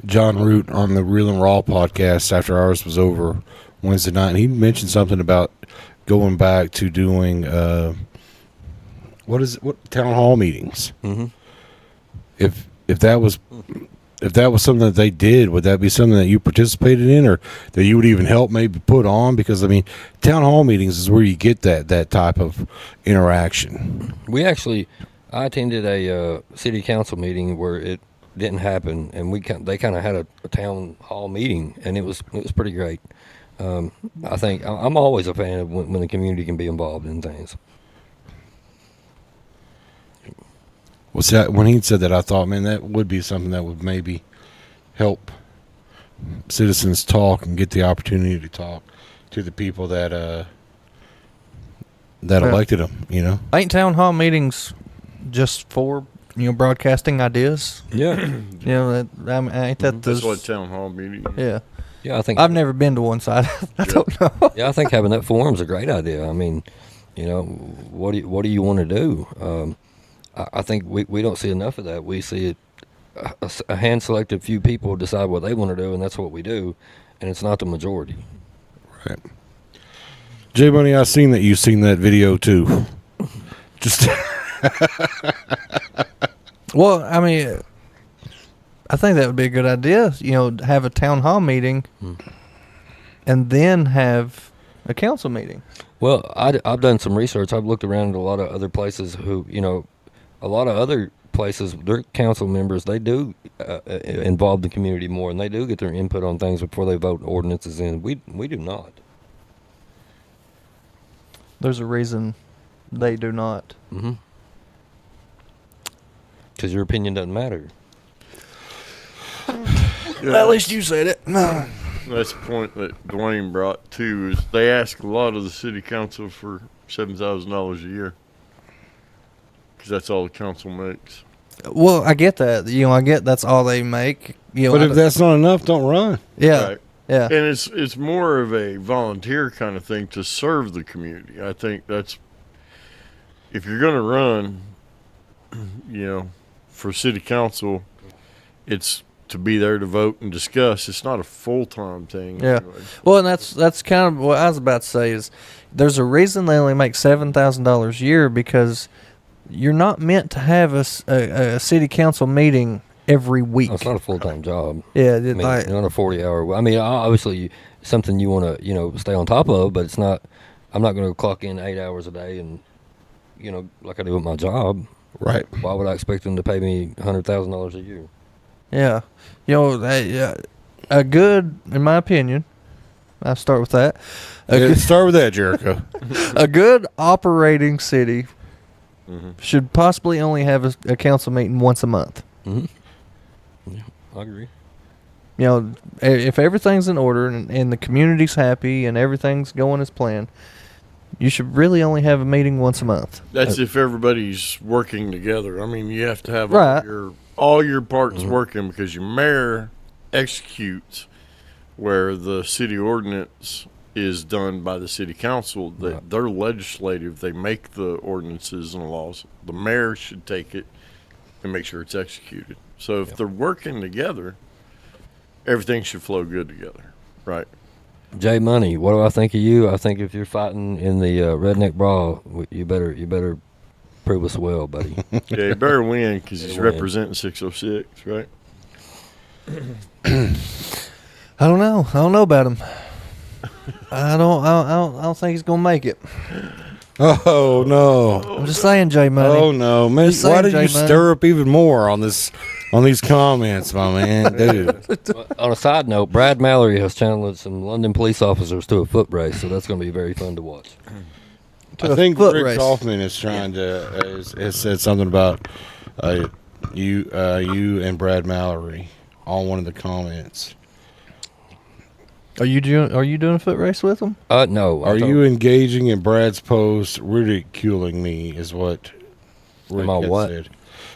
John Root on the Real and Raw podcast after ours was over Wednesday night, and he mentioned something about going back to doing what town hall meetings. Mm-hmm. If that was something that they did, would that be something that you participated in, or that you would even help maybe put on? Because I mean, town hall meetings is where you get that type of interaction. I attended a city council meeting where it didn't happen, and they kind of had a town hall meeting, and it was pretty great. I think I'm always a fan of when the community can be involved in things. Well, see, when he said that, I thought, man, that would be something that would maybe help citizens talk and get the opportunity to talk to the people that elected them. You know, ain't town hall meetings just for broadcasting ideas? Yeah, ain't that that's what town hall meeting? Yeah. Yeah, I think I've never been to one side. I don't know. Yeah, I think having that forum's a great idea. I mean, you know, what do you want to do? I think we don't see enough of that. We see a hand-selected few people decide what they want to do, and that's what we do, and it's not the majority. Right. J Money, I've seen that you've seen that video too. Just well, I mean, I think that would be a good idea. You know, have a town hall meeting, and then have a council meeting. Well, I've done some research. I've looked around at a lot of other places who, you know, a lot of other places, their council members, they do involve the community more, and they do get their input on things before they vote ordinances in. We do not. There's a reason they do not. Mm-hmm. Because your opinion doesn't matter. At least you said it. No. That's the point that Dwayne brought too. Is they ask a lot of the city council for $7,000 a year because that's all the council makes. Well, I get that. I get that's all they make. But if that's not enough, don't run. Yeah. Right. Yeah. And it's more of a volunteer kind of thing to serve the community. I think that's if you're going to run, for city council, it's to be there to vote and discuss. It's not a full-time thing. Yeah. Anyway. Well, and that's kind of what I was about to say is there's a reason they only make $7,000 a year because you're not meant to have a city council meeting every week. Oh, it's not a full-time job. Yeah, not a 40-hour. I mean, obviously, something you want to stay on top of, but it's not. I'm not going to clock in 8 hours a day and like I do with my job. Right. Why would I expect them to pay me $100,000 a year? Yeah, a good, in my opinion, I'll start with that. Start with that, Jericho. A good operating city should possibly only have a council meeting once a month. Mm-hmm. Yeah, I agree. If everything's in order and the community's happy and everything's going as planned, you should really only have a meeting once a month. That's if everybody's working together. I mean, you have to have Right. all your parts working because your mayor executes where the city ordinance is done by the city council. That they're legislative. They make the ordinances and laws. The mayor should take it and make sure it's executed. So if they're working together, everything should flow good together, right? Jay Money, what do I think of you? I think if you're fighting in the redneck brawl, you better prove us well, buddy. Yeah, you better win because he's representing 606, right? I don't know. I don't know about him. I don't think he's gonna make it. Oh no! I'm just saying, Jay Money. Oh no, man! Just saying, Why did Jay you Money. stir up even more on these comments, my man, dude? On a side note, Brad Mallory has challenged some London police officers to a foot race, so that's going to be very fun to watch. I think foot Rick race. Kaufman is trying to has said something about you and Brad Mallory on one of the comments. Are you doing a foot race with him? No. Are you engaging in Brad's post ridiculing me? Is what Rick had what? said.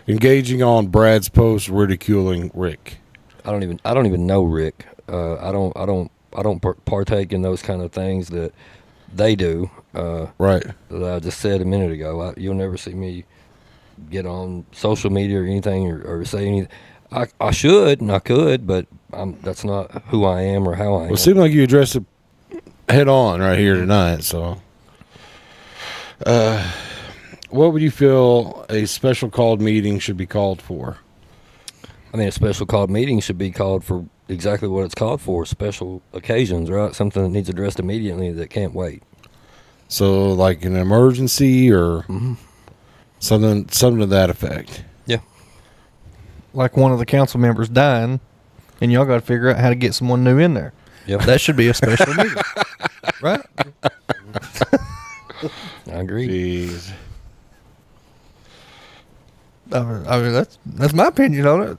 Engaging on Brad's post ridiculing Rick. I don't even know Rick. I don't partake in those kind of things that they do. Right. That I just said a minute ago. You'll never see me get on social media or anything or say anything. I should and I could, but that's not who I am or how I am. Well, it seemed like you addressed it head on right here tonight. So, what would you feel a special called meeting should be called for? I mean, a special called meeting should be called for exactly what it's called for, special occasions, right? Something that needs addressed immediately that can't wait. So, like an emergency or something to that effect. Yeah. Like one of the council members dying, and y'all got to figure out how to get someone new in there. Yep. That should be a special meeting, right? I agree. Jeez. I mean that's my opinion on it.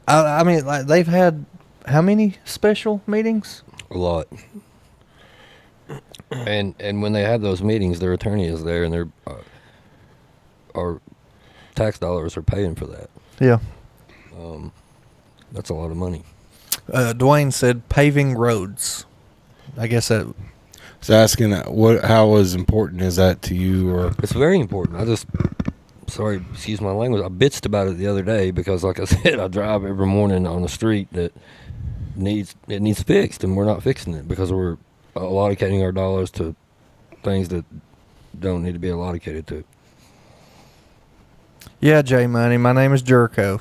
I mean, like they've had how many special meetings? A lot. And when they have those meetings, their attorney is there, and their our tax dollars are paying for that. Yeah. That's a lot of money. Dwayne said paving roads. I guess that. It's asking how as important is that to you? Or It's very important. Sorry, excuse my language. I bitched about it the other day because, like I said, I drive every morning on a street that needs fixed, and we're not fixing it because we're allocating our dollars to things that don't need to be allocated to. Yeah, Jay Money. My name is Jericho.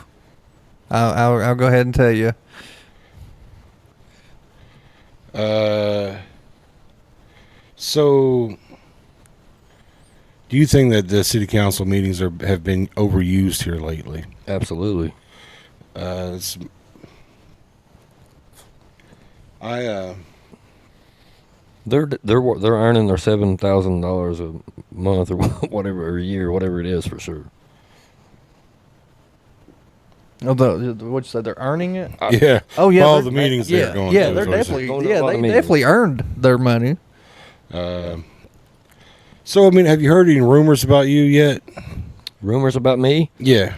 I'll go ahead and tell you. So, do you think that the city council meetings have been overused here lately? Absolutely. They're earning their $7,000 a month or whatever, or a year, whatever it is, for sure. Oh, what you said? They're earning it. Yeah. Oh yeah. All they're- the meetings they're going Yeah, to, they're is what he said. definitely. Going to a Yeah, lot they of meetings. definitely earned their money. So, I mean, have you heard any rumors about you yet? Rumors about me? Yeah.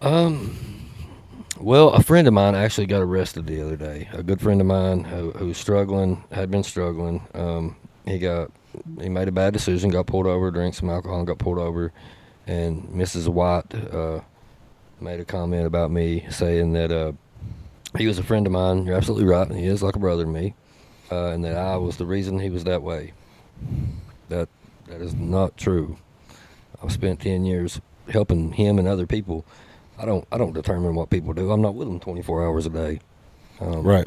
Well, a friend of mine actually got arrested the other day. A good friend of mine who's struggling, had been struggling. He made a bad decision, got pulled over, drank some alcohol, and got pulled over. And Mrs. White made a comment about me, saying that he was a friend of mine. You're absolutely right. He is like a brother to me, and that I was the reason he was that way. That is not true. I've spent 10 years helping him and other people. I don't determine what people do. I'm not with them 24 hours a day. Right.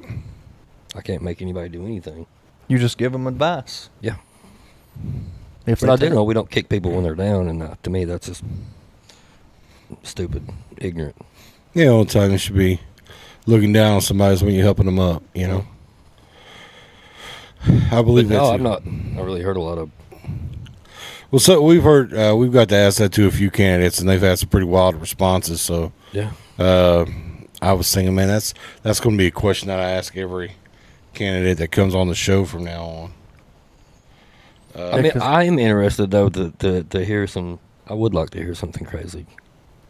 I can't make anybody do anything. You just give them advice. Yeah. If But they I do take- know we don't kick people when they're down, and to me that's just stupid, ignorant. Yeah, all the time you should be looking down on somebody when you're helping them up, you know? I believe But that no, too. I've not. I really heard a lot of. Well, so we've heard, we've got to ask that to a few candidates, and they've had some pretty wild responses. So, Yeah. I was thinking, man, that's going to be a question that I ask every candidate that comes on the show from now on. I mean, I am interested though to hear some. I would like to hear something crazy.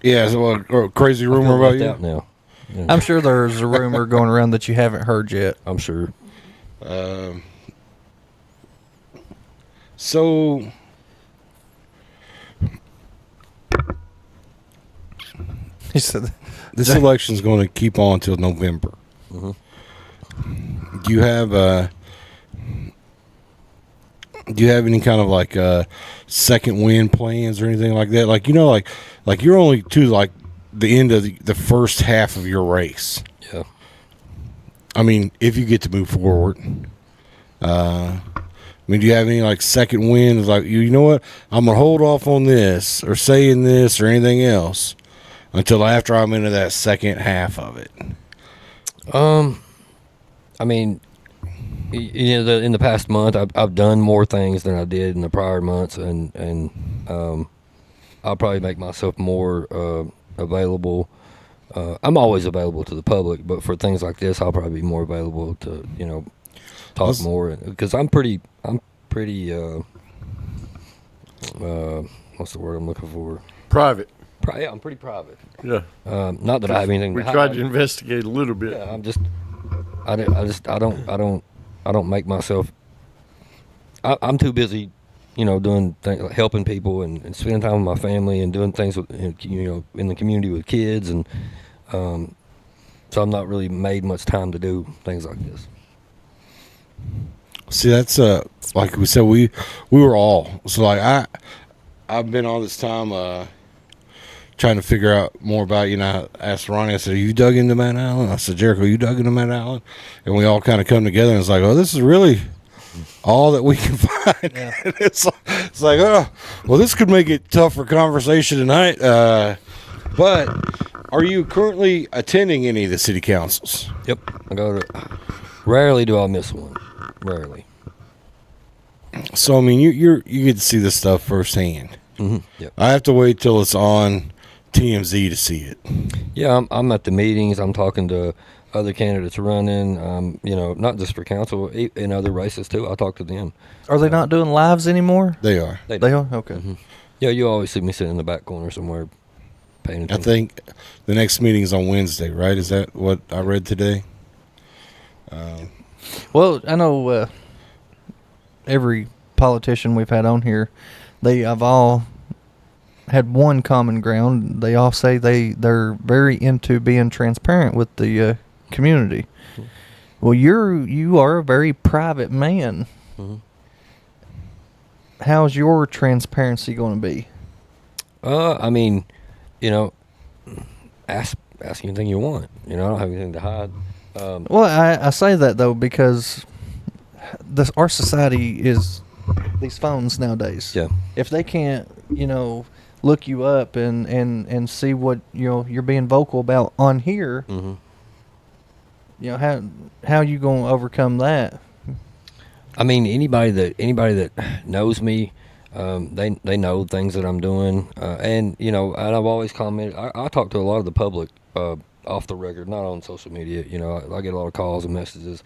Yeah, so a crazy I feel rumor about left you. out now. Yeah. I'm sure there's a rumor going around that you haven't heard yet. I'm sure. So, He said, this election's going to keep on until November. Mhm. Do you have any kind of like second win plans or anything like that? Like, you know, like you're only to like the end of the first half of your race. Yeah. I mean, if you get to move forward. I mean, do you have any like second wins? Like, you know what? I'm gonna hold off on this or saying this or anything else until after I'm into that second half of it. I mean, you know, in the past month, I've done more things than I did in the prior months, and I'll probably make myself more available. I'm always available to the public, but for things like this, I'll probably be more available to, you know, talk more, because I'm pretty what's the word I'm looking for? Private. Yeah, I'm pretty private. Yeah. Not that I have anything. We to tried hide. to investigate a little bit. Yeah, I don't make myself. I'm too busy, you know, doing things, helping people and spending time with my family and doing things with, you know, in the community with kids, and so I'm not really made much time to do things like this. See, that's like we said, we were all so like I've been all this time trying to figure out more about you. And I asked Ronnie, I said, "Are you dug into Mount Allen?" I said, "Jericho, you dug into Mount Allen?" And we all kind of come together and it's like, "Oh, this is really all that we can find." Yeah. it's like, oh, well, this could make it tough for conversation tonight. But are you currently attending any of the city councils? Yep, I go to. Rarely do I miss one. Rarely. So I mean, you get to see this stuff firsthand. Mm-hmm. Yep. I have to wait till it's on TMZ to see it. Yeah, I'm at the meetings. I'm talking to other candidates running. You know, not just for council, in other races too. I talk to them. Are they not doing lives anymore? They are. They are? Okay. Mm-hmm. Yeah, you always see me sitting in the back corner somewhere, paying I attention. think the next meeting is on Wednesday, right? Is that what I read today? Well, I know every politician we've had on here, they have all had one common ground. They all say they're very into being transparent with the community. Well, you are a very private man. Mhm. How's your transparency going to be? I mean, you know, ask anything you want. You know, I don't have anything to hide. Well, I say that though because our society is these phones nowadays. Yeah. If they can't, you know, look you up and see what, you know, you're being vocal about on here, Mm-hmm. you know, how you gonna overcome that? I mean, anybody that knows me, they know things that I'm doing, and you know, and I've always commented. I talk to a lot of the public off the record, not on social media. You know, I get a lot of calls and messages,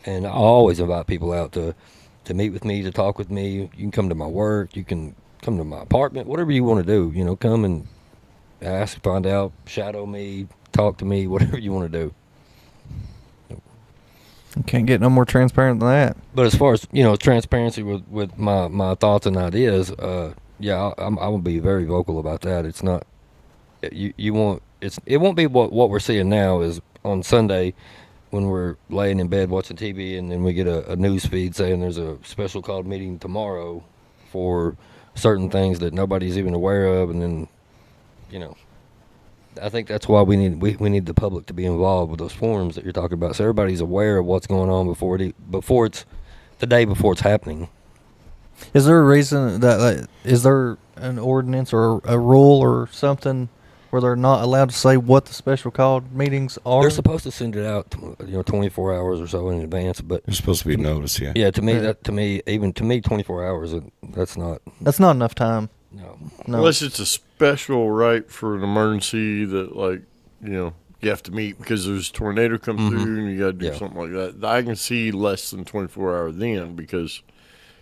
and I always invite people out to meet with me, to talk with me. You can come to my work, you can come to my apartment, whatever you want to do. You know, come and ask, find out, shadow me, talk to me, whatever you want to do. You can't get no more transparent than that. But as far as, you know, transparency with my thoughts and ideas, yeah, I will be very vocal about that. It's not, it won't be what we're seeing now is on Sunday when we're laying in bed watching TV and then we get a news feed saying there's a special called meeting tomorrow for certain things that nobody's even aware of, and then, you know, I think that's why we need the public to be involved with those forums that you're talking about, so everybody's aware of what's going on before it's the day before it's happening. Is there a reason that is there an ordinance or a rule or something where they're not allowed to say what the special called meetings are? They're supposed to send it out, 24 hours or so in advance, but There's supposed to be notice, yeah. yeah, to me, 24 hours, that's not enough time. No. Unless it's a special right for an emergency that, like, you have to meet because there's a tornado come through and you got to do something like that. I can see less than 24 hours then because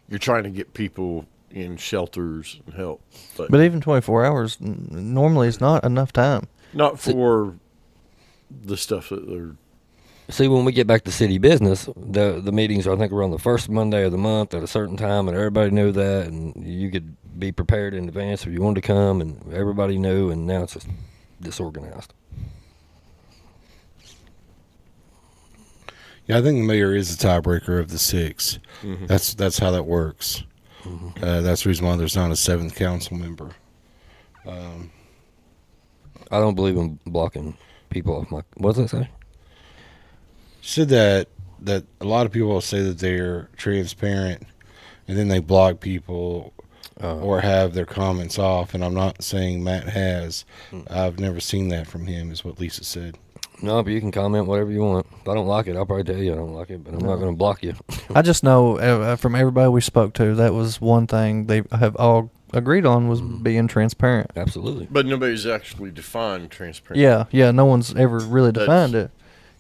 you're trying to get people in shelters and help. But even 24 hours normally is not enough time. Not for the stuff that they're... See, when we get back to city business, the meetings, I think, were on the first Monday of the month at a certain time, and everybody knew that, and you could be prepared in advance if you wanted to come, and everybody knew, and now it's just disorganized. Yeah, I think the mayor is the tiebreaker of the 6. Mm-hmm. That's how that works. Mm-hmm. That's the reason why there's not a 7th council member. I don't believe in blocking people off my... What does that say? Said that a lot of people say that they're transparent, and then they block people or have their comments off. And I'm not saying Matt has. I've never seen that from him, is what Lisa said. No, but you can comment whatever you want. If I don't like it, I'll probably tell you I don't like it, but I'm not going to block you. I just know from everybody we spoke to, that was one thing they have all agreed on was being transparent. Absolutely. But nobody's actually defined transparent. Yeah, no one's ever really defined it.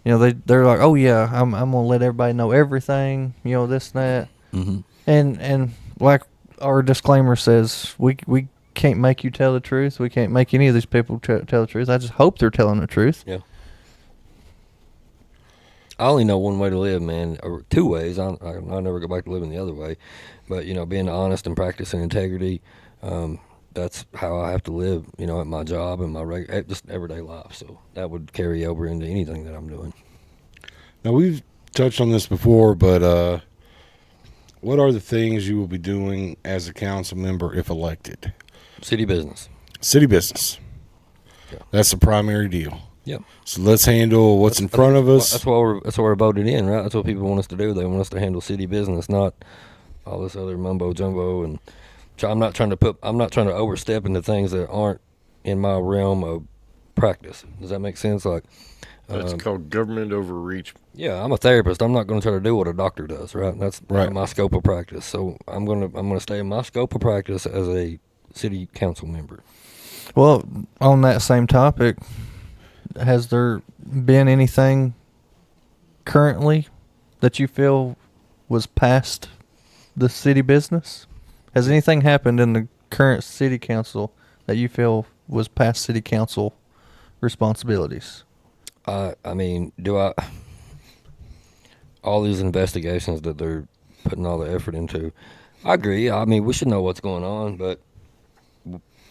You know, they're like, oh yeah, I'm gonna let everybody know everything. You know, this and that. Mm-hmm. And like our disclaimer says, we can't make you tell the truth. We can't make any of these people tell the truth. I just hope they're telling the truth. Yeah. I only know one way to live, man, or 2 ways. I'll never go back to living the other way. But, being honest and practicing integrity, that's how I have to live, at my job and my just everyday life. So that would carry over into anything that I'm doing. Now, we've touched on this before, but what are the things you will be doing as a council member if elected? City business. City business. Yeah. That's the primary deal. Yeah. So let's handle what's in front of us. That's why we're voted in, right? That's what people want us to do. They want us to handle city business, not all this other mumbo jumbo. And I'm not trying to overstep into things that aren't in my realm of practice. Does that make sense? Like that's called government overreach. Yeah, I'm a therapist. I'm not going to try to do what a doctor does, right? That's my scope of practice. So I'm gonna stay in my scope of practice as a city council member. Well, on that same topic, has there been anything currently that you feel was past the city business? Has anything happened in the current city council that you feel was past city council responsibilities? I mean, all these investigations that they're putting all the effort into, I agree. I mean, we should know what's going on, but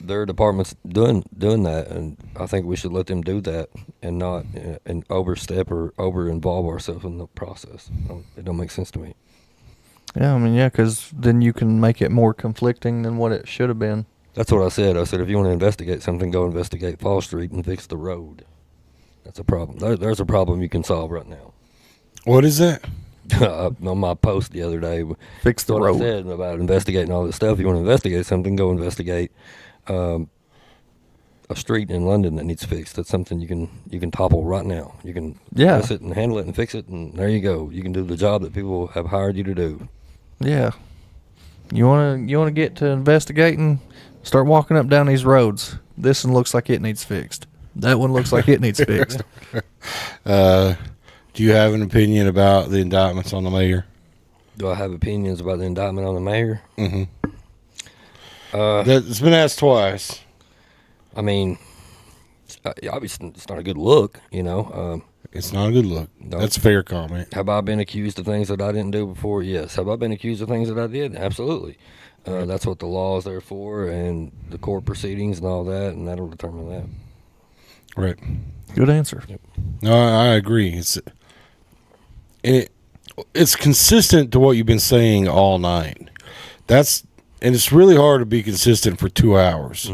their department's doing that, and I think we should let them do that and not and overstep or over-involve ourselves in the process. It don't make sense to me. Yeah, I mean, because then you can make it more conflicting than what it should have been. That's what I said. I said, if you want to investigate something, go investigate Fall Street and fix the road. That's a problem. There's a problem you can solve right now. What is that? On my post the other day, fix the road. I said about investigating all this stuff. If you want to investigate something, go investigate a street in London that needs fixed. That's something you can topple right now. You can fix it and handle it and fix it, and there you go. You can do the job that people have hired you to do. Yeah. You wanna get to investigating? Start walking up down these roads. This one looks like it needs fixed. That one looks like it needs fixed. Do you have an opinion about the indictments on the mayor? Do I have opinions about the indictment on the mayor? Mm-hmm. It's been asked twice. I mean, obviously it's not a good look, you know. It's not a good look. No. That's a fair comment. Have I been accused of things that I didn't do before? Yes. Have I been accused of things that I did? Absolutely. That's what the law is there for, and the court proceedings and all that, and that'll determine that. Right. Good answer. Yep. No, I agree. It's consistent to what you've been saying all night. And it's really hard to be consistent for 2 hours.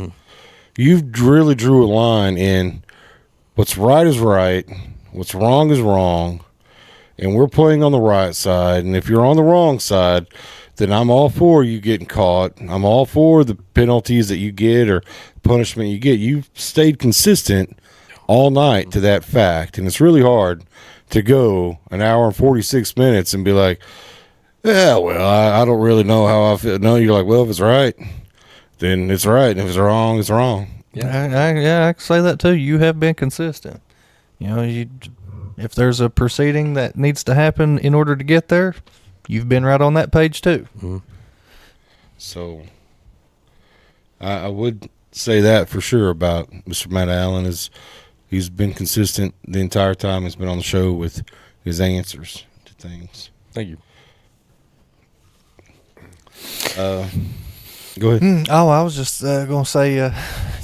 You've really drew a line in what's right is right, what's wrong is wrong, and we're playing on the right side. And if you're on the wrong side, then I'm all for you getting caught. I'm all for the penalties that you get or punishment you get. You've stayed consistent all night to that fact, and it's really hard to go an hour and 46 minutes and be like, yeah, well, I don't really know how I feel. No, you're like, well, if it's right, then it's right. And if it's wrong, it's wrong. Yeah, I can say that too. You have been consistent. You know, if there's a proceeding that needs to happen in order to get there, you've been right on that page too. Mm-hmm. So I would say that for sure about Mr. Matt Allen is he's been consistent the entire time he's been on the show with his answers to things. Thank you. Go ahead. Oh, I was just going to say,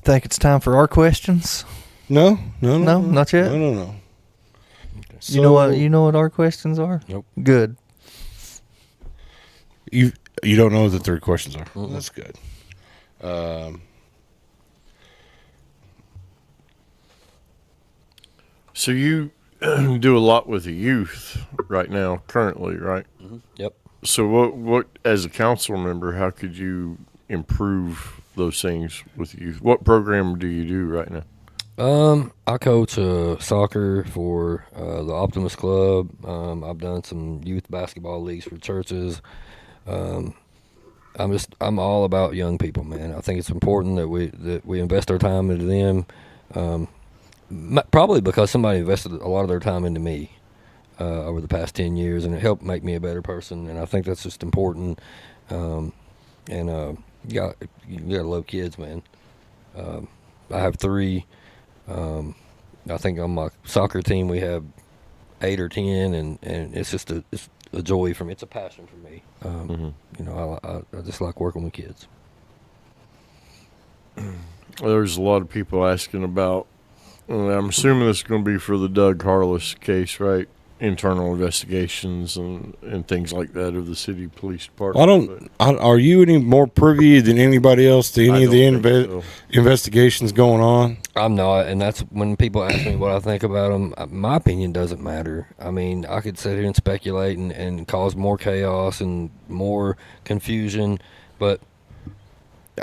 think it's time for our questions? No, not yet. No. You know what our questions are? Nope. Good. You don't know what the 3 questions are. Mm-hmm. That's good. So you do a lot with the youth right now, currently, right? Mm-hmm. Yep. So what as a council member, how could you improve those things with youth? What program do you do right now? I coach soccer for the Optimus Club. I've done some youth basketball leagues for churches. I'm all about young people, man. I think it's important that we invest our time into them. Probably because somebody invested a lot of their time into me over the past 10 years, and it helped make me a better person. And I think that's just important. You gotta love kids, man. I have 3. I think on my soccer team we have 8 or 10, and it's just it's a joy for me. It's a passion for me. You know, I just like working with kids. There's a lot of people asking about. I'm assuming this is going to be for the Doug Harless case, right? Internal investigations and things like that of the city police department. Are you any more privy than anybody else to any of the investigations going on? I'm not, and that's when people ask me what I think about them. My opinion doesn't matter. I mean, I could sit here and speculate and cause more chaos and more confusion, but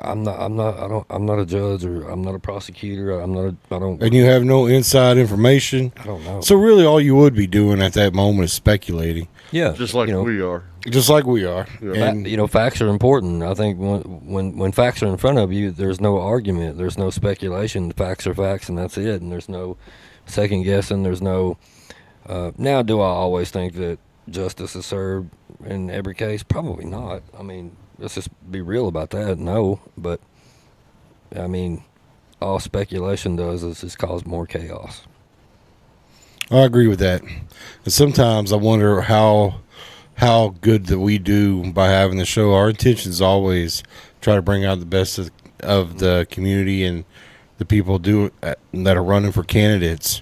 I'm not a judge, or I'm not a prosecutor. I don't. And you have no inside information. I don't know. So really, all you would be doing at that moment is speculating. Yeah, just like we are. Just like we are. Yeah. And, facts are important. I think when facts are in front of you, there's no argument. There's no speculation. The facts are facts, and that's it. And there's no second guessing. There's no. Now, do I always think that justice is served in every case? Probably not. I mean, let's just be real about that. No, but I mean, all speculation does is just cause more chaos. I agree with that. And sometimes I wonder how good that we do by having the show. Our intention is always try to bring out the best of the community and the people that are running for candidates.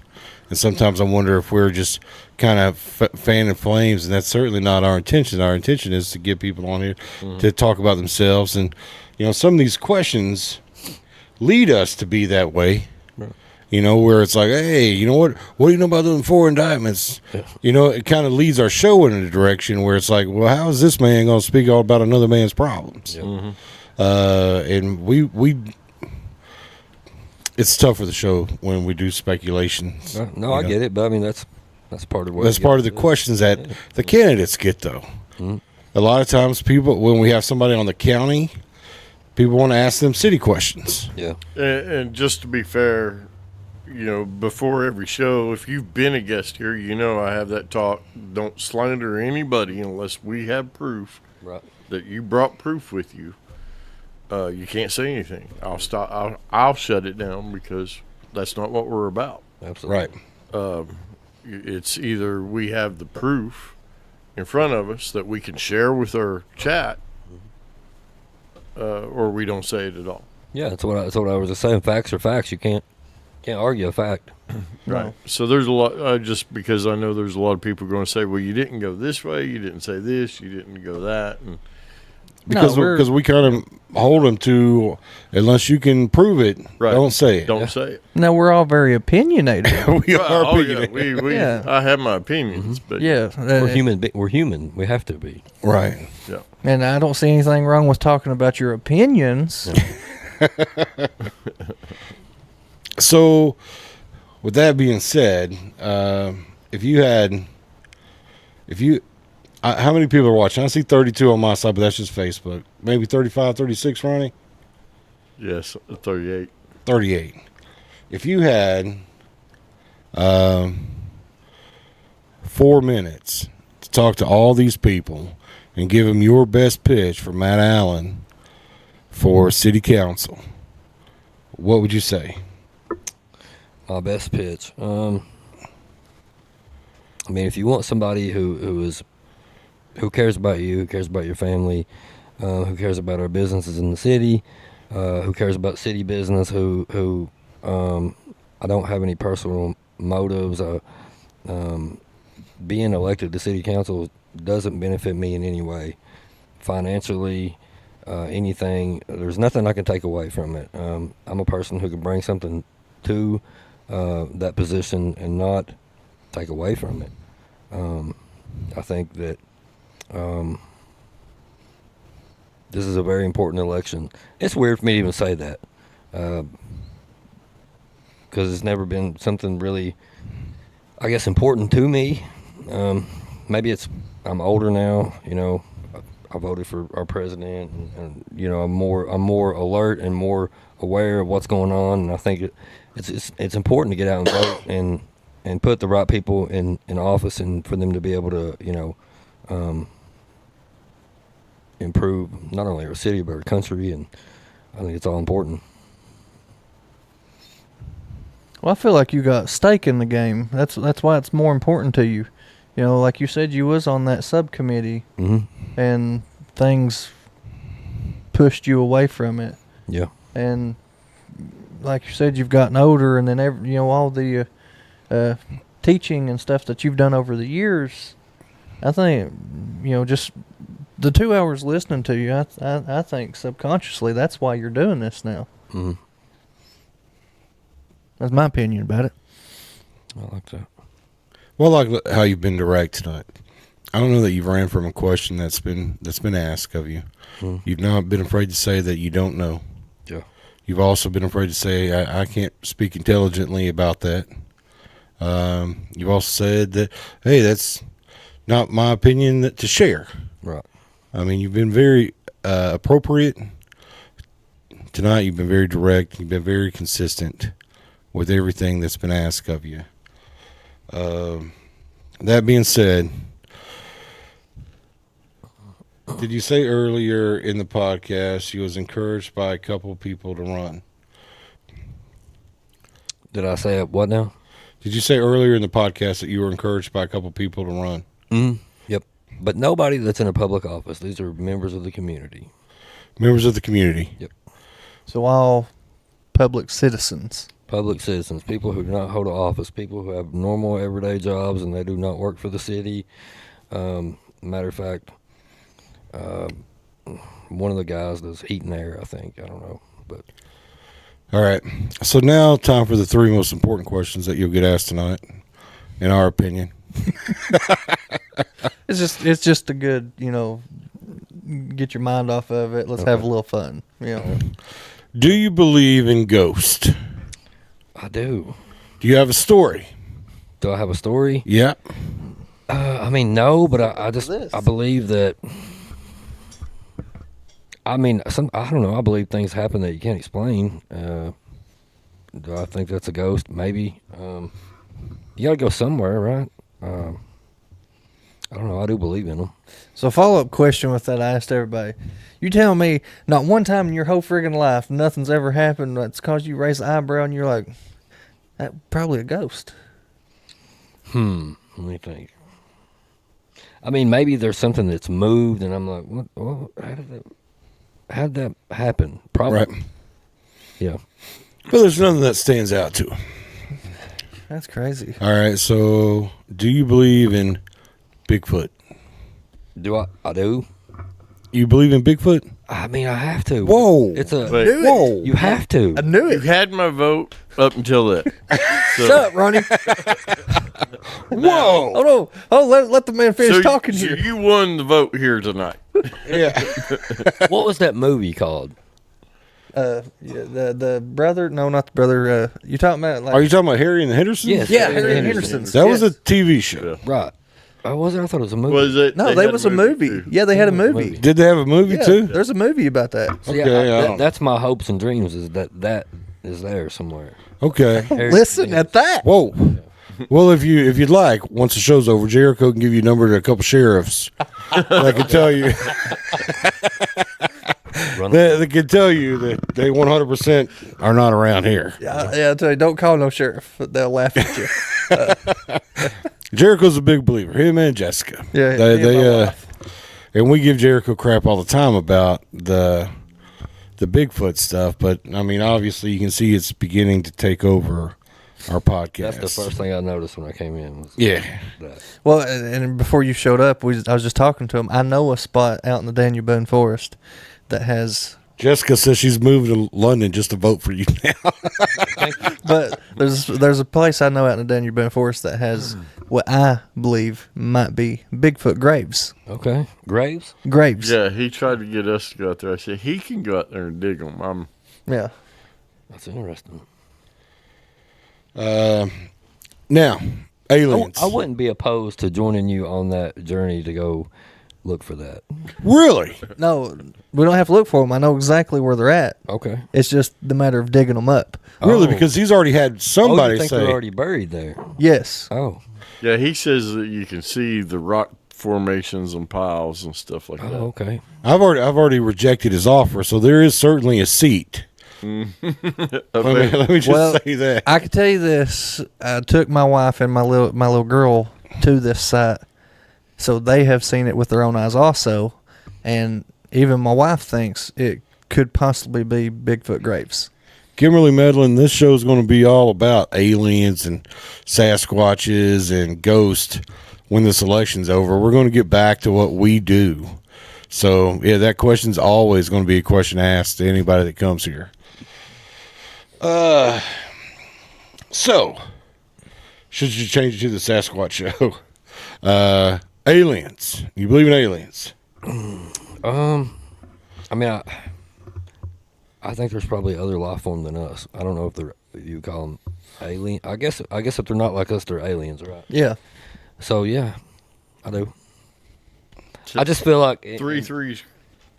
And sometimes I wonder if we're just kind of fanning flames, and that's certainly not our intention. Our intention is to get people on here to talk about themselves. And, you know, some of these questions lead us to be that way. Right. You know, where it's like, hey, you know what do you know about them 4 indictments? Yeah. You know, it kind of leads our show in a direction where it's like, well, how is this man going to speak all about another man's problems? Yeah. And we it's tough for the show when we do speculation. No, I get it, but I mean that's part of what. That's part of the questions that the candidates get, though. Mm-hmm. A lot of times, people, when we have somebody on the county, people want to ask them city questions. Yeah. And just to be fair, before every show, if you've been a guest here, I have that talk. Don't slander anybody unless we have proof that you brought proof with you. You can't say anything. I'll stop. I'll shut it down because that's not what we're about. Absolutely. Right. It's either we have the proof in front of us that we can share with our chat, or we don't say it at all. Yeah, that's what I was just saying. Facts are facts. You can't argue a fact. Right. So there's a lot. Just because I know there's a lot of people going to say, "Well, you didn't go this way. You didn't say this. You didn't go that." And because we kind of hold them to, unless you can prove it, don't say it. Don't say it. No, we're all very opinionated. We are opinionated. Yeah, I have my opinions, but we're human. We're human. We have to be. Right. Yeah. And I don't see anything wrong with talking about your opinions. So, with that being said, how many people are watching? I see 32 on my side, but that's just Facebook. Maybe 35, 36, Ronnie? Yes, 38. 38. If you had 4 minutes to talk to all these people and give them your best pitch for Matt Allen for city council, what would you say? My best pitch. I mean, if you want somebody who cares about you, who cares about your family, who cares about our businesses in the city, who cares about city business, who I don't have any personal motives. Being elected to city council doesn't benefit me in any way, financially, anything. There's nothing I can take away from it. I'm a person who can bring something to that position and not take away from it. I think that this is a very important election. It's weird for me to even say that because it's never been something really, I guess, important to me. Maybe I'm older now, I voted for our president, and I'm more alert and more aware of what's going on, and I think it's important to get out and vote and put the right people in office, and for them to be able to improve not only our city but our country, and I think it's all important. Well, I feel like you got stake in the game. That's why it's more important to you. Like you said, you was on that subcommittee, and things pushed you away from it. Yeah. And like you said, you've gotten older, and then all the teaching and stuff that you've done over the years. I think just the 2 hours listening to you. I think subconsciously that's why you're doing this now. Mm-hmm. That's my opinion about it. I like that. Well, I like how you've been direct tonight. I don't know that you've ran from a question that's been asked of you. You've not been afraid to say that you don't know. Yeah. You've also been afraid to say I can't speak intelligently about that. You've also said that, hey, that's not my opinion to share. Right. I mean, you've been very appropriate tonight. You've been very direct. You've been very consistent with everything that's been asked of you. That being said, did you say earlier in the podcast you was encouraged by a couple of people to run? Did I say what now? Did you say earlier in the podcast that you were encouraged by a couple of people to run? Yep. But nobody that's in a public office. These are members of the community. Members of the community. Yep. So all public citizens. Public citizens, people who do not hold an office, people who have normal everyday jobs and they do not work for the city. Matter of fact, one of the guys does heat and air, I think. I don't know. But all right. So now time for the 3 most important questions that you'll get asked tonight, in our opinion. It's just a good, get your mind off of it. Let's have a little fun. Do you believe in ghosts? I do. Do you have a story? Do I have a story? Yeah. I mean, no, but I believe that. I mean, I don't know. I believe things happen that you can't explain. Do I think that's a ghost? Maybe. You got to go somewhere, right? I don't know. I do believe in them. So, follow up question with that I asked everybody. You tell me, not one time in your whole friggin' life, nothing's ever happened that's caused you to raise an eyebrow and you're like, that probably a ghost. Let me think. I mean, maybe there's something that's moved, and I'm like, what how did that happen? Probably. Right. Yeah. But there's nothing that stands out to him. That's crazy. All right, so do you believe in Bigfoot? Do I? I do. You believe in Bigfoot? I mean, I have to. Whoa. It's a. Wait. Whoa. You have to. I knew You it. had my vote up until that. So, Shut up, Ronnie. Whoa. Oh, no. Oh, let the man finish so talking so here. you won the vote here tonight. Yeah. What was that movie called? Yeah, the brother, no, not the brother. You talking about like? Are you talking about Harry and the Hendersons? Yes. Yeah, Harry Harry and Henderson's. That was a yes. TV show. Right. Oh, was it? I thought it was a movie. Was it? No, they they had was a movie. too. Yeah, they had a movie. Did they have a movie Yeah, too? there's a movie about that. See, Okay, I don't- that's my hopes and dreams. Is that is there somewhere? Okay. Listen at that. Whoa. Well, if you'd like, once the show's over, Jericho can give you a number to a couple sheriffs that can tell you that can tell you that they 100% are not around here. Yeah, I tell you, don't call no sheriff. They'll laugh at you. Jericho's a big believer. Him and Jessica. Yeah, they me and my wife. and we give Jericho crap all the time about the Bigfoot stuff, but I mean, obviously, you can see it's beginning to take over our podcast. That's the first thing I noticed when I came in. Was Yeah. that. Well, and before you showed up, I was just talking to him. I know a spot out in the Daniel Boone Forest that has. Jessica says she's moving to London just to vote for you now. But there's a place I know out in the Daniel Boone Forest that has what I believe might be Bigfoot graves. Okay. Graves? Graves. Yeah, he tried to get us to go out there. I said he can go out there and dig them. Yeah. That's interesting. Now, aliens. I wouldn't be opposed to joining you on that journey to go look for that. Really? No, we don't have to look for them. I know exactly where they're at. Okay. It's just the matter of digging them up. Really? Oh. Because he's already had somebody you think say. they're already buried there? Yes. Oh. Yeah, he says that you can see the rock formations and piles and stuff like that. Oh, okay. I've already rejected his offer, so there is certainly a seat. Let me just say that. I can tell you this: I took my wife and my little girl to this site, so they have seen it with their own eyes also, and even my wife thinks it could possibly be Bigfoot graves. Kimberly Medlin, this show is going to be all about aliens and Sasquatches and ghosts when this election's over. We're going to get back to what we do. So, yeah, that question's always going to be a question asked to anybody that comes here. So, should you change it to the Sasquatch show? Aliens. You believe in aliens? I mean, I think there's probably other life form than us. I don't know if you call them alien. I guess if they're not like us, they're aliens, right? Yeah. So yeah, I do. I just feel like Three threes.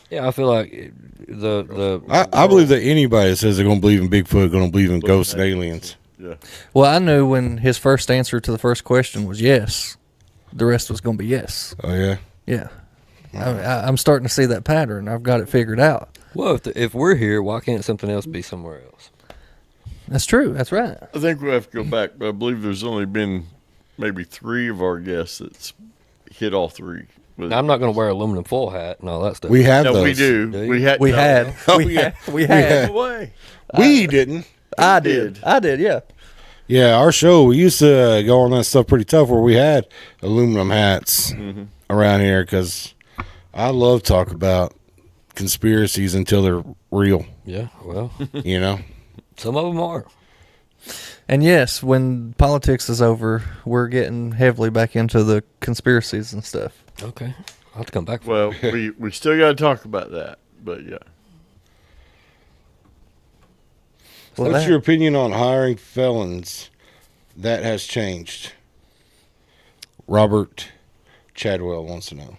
Yeah, I feel like I believe that anybody that says they're going to believe in Bigfoot going to believe in ghosts and aliens. Yeah. Well, I knew when his first answer to the first question was yes, the rest was going to be yes. Oh, yeah? Yeah. I'm starting to see that pattern. I've got it figured out. Well, if we're here, why can't something else be somewhere else? That's true. That's right. I think we have to go back, but I believe there's only been maybe 3 of our guests that's hit all 3. Now, I'm not going to wear aluminum foil hat and all that stuff. We have No, those. we do. Do you? We had. We no. had. Oh, we yeah. had. We had. No way. We didn't. I did. I did. Yeah. Yeah, our show, we used to go on that stuff pretty tough where we had aluminum hats around here because I love talk about conspiracies until they're real, Yeah, well, you know? some of them are. And yes, when politics is over, we're getting heavily back into the conspiracies and stuff. Okay, I'll have to come back. Well, we still got to talk about that, but yeah. So Well, what's that- your opinion on hiring felons? That has changed. Robert Chadwell wants to know.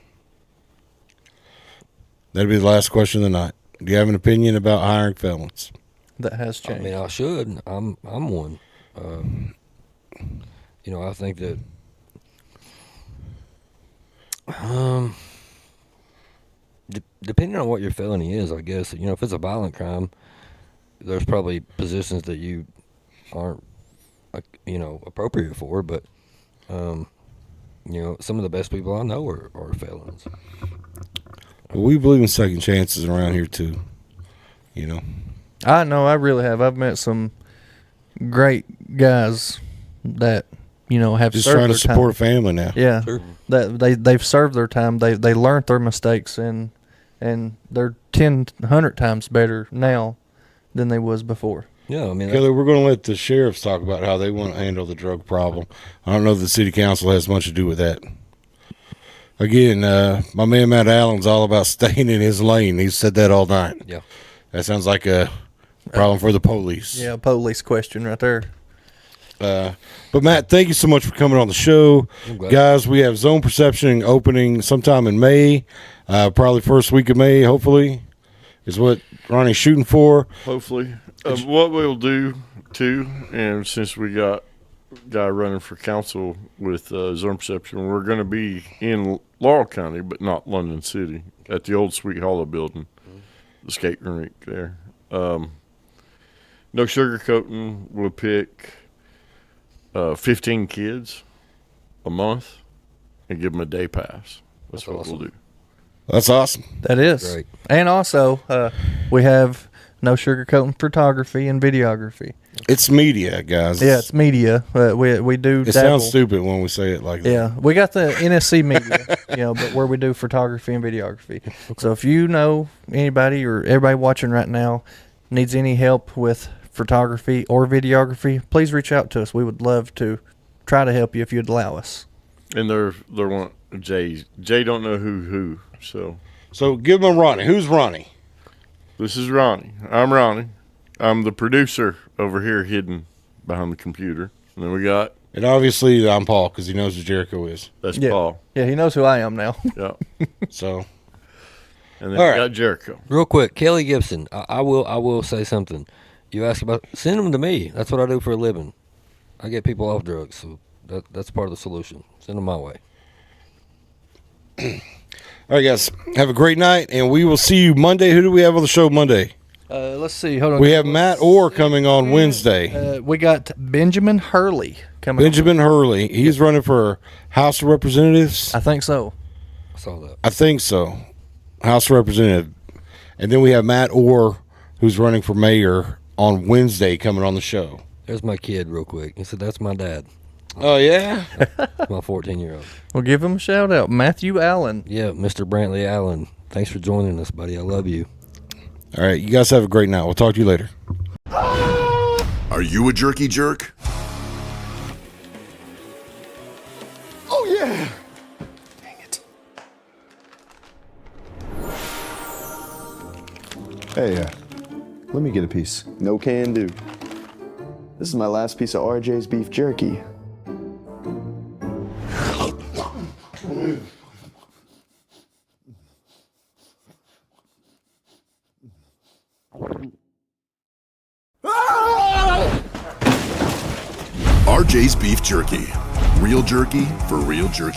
That'll be the last question of the night. Do you have an opinion about hiring felons? that has changed? I mean, I should. I'm one. I think that depending on what your felony is, I guess, if it's a violent crime, there's probably positions that you aren't, appropriate for. But, some of the best people I know are felons. Well, we believe in second chances around here too. I know, I really have. I've met some great guys that have Just served trying to their support a time. family now. Yeah, Sure. that they've served their time. They learned their mistakes and they're 100 times better now than they was before. Yeah, I mean, Kelly, we're going to let the sheriffs talk about how they want to handle the drug problem. I don't know if the city council has much to do with that. Again, my man Matt Allen's all about staying in his lane. He's said that all night. Yeah. That sounds like a problem for the police. Yeah, police question right there. But Matt, thank you so much for coming on the show. Guys, we have Zone Perception opening sometime in May, probably first week of May, hopefully, is what Ronnie's shooting for. Hopefully. What we'll do, too, and since we got a guy running for council with Zone Perception, we're going to be in Laurel County, but not London City, at the old Sweet Hollow building, the skating rink there. No sugarcoating. We'll pick 15 kids a month and give them a day pass. That's what awesome. we'll do. That's awesome. That is. Great. And also, we have no sugarcoating photography and videography. It's media, guys. Yeah, it's media. We do. It dabble. sounds stupid when we say it like that. Yeah, we got the NSC media, but where we do photography and videography. So if you know anybody or everybody watching right now needs any help with photography or videography, please reach out to us. We would love to try to help you if you'd allow us. And they're want Jay. Jay don't know who. So give them a Ronnie. Who's Ronnie? This is Ronnie. I'm Ronnie. I'm the producer over here hidden behind the computer. And then we got... And obviously I'm Paul because he knows who Jericho is. That's Yeah. Paul. Yeah, he knows who I am now. Yeah. So... And then All we right. got Jericho. Real quick, Kelly Gibson. I will say something. You ask about, send them to me. That's what I do for a living. I get people off drugs, so that's part of the solution. Send them my way. All right, guys. Have a great night, and we will see you Monday. Who do we have on the show Monday? Let's see. Hold on. We have Matt Orr coming on Wednesday. We got Benjamin Hurley coming. Benjamin Hurley. He's running for House of Representatives. I think so. I saw that. I think so. House of Representative. And then we have Matt Orr, who's running for mayor on Wednesday, coming on the show. There's my kid real quick. He said, that's my dad. Oh, yeah? My 14-year-old. We'll give him a shout out. Matthew Allen. Yeah, Mr. Brantley Allen. Thanks for joining us, buddy. I love you. All right. You guys have a great night. We'll talk to you later. Are you a jerky jerk? Oh, yeah! Dang it. Hey, let me get a piece. No can do. This is my last piece of RJ's beef jerky. RJ's Beef Jerky. Real jerky for real jerky.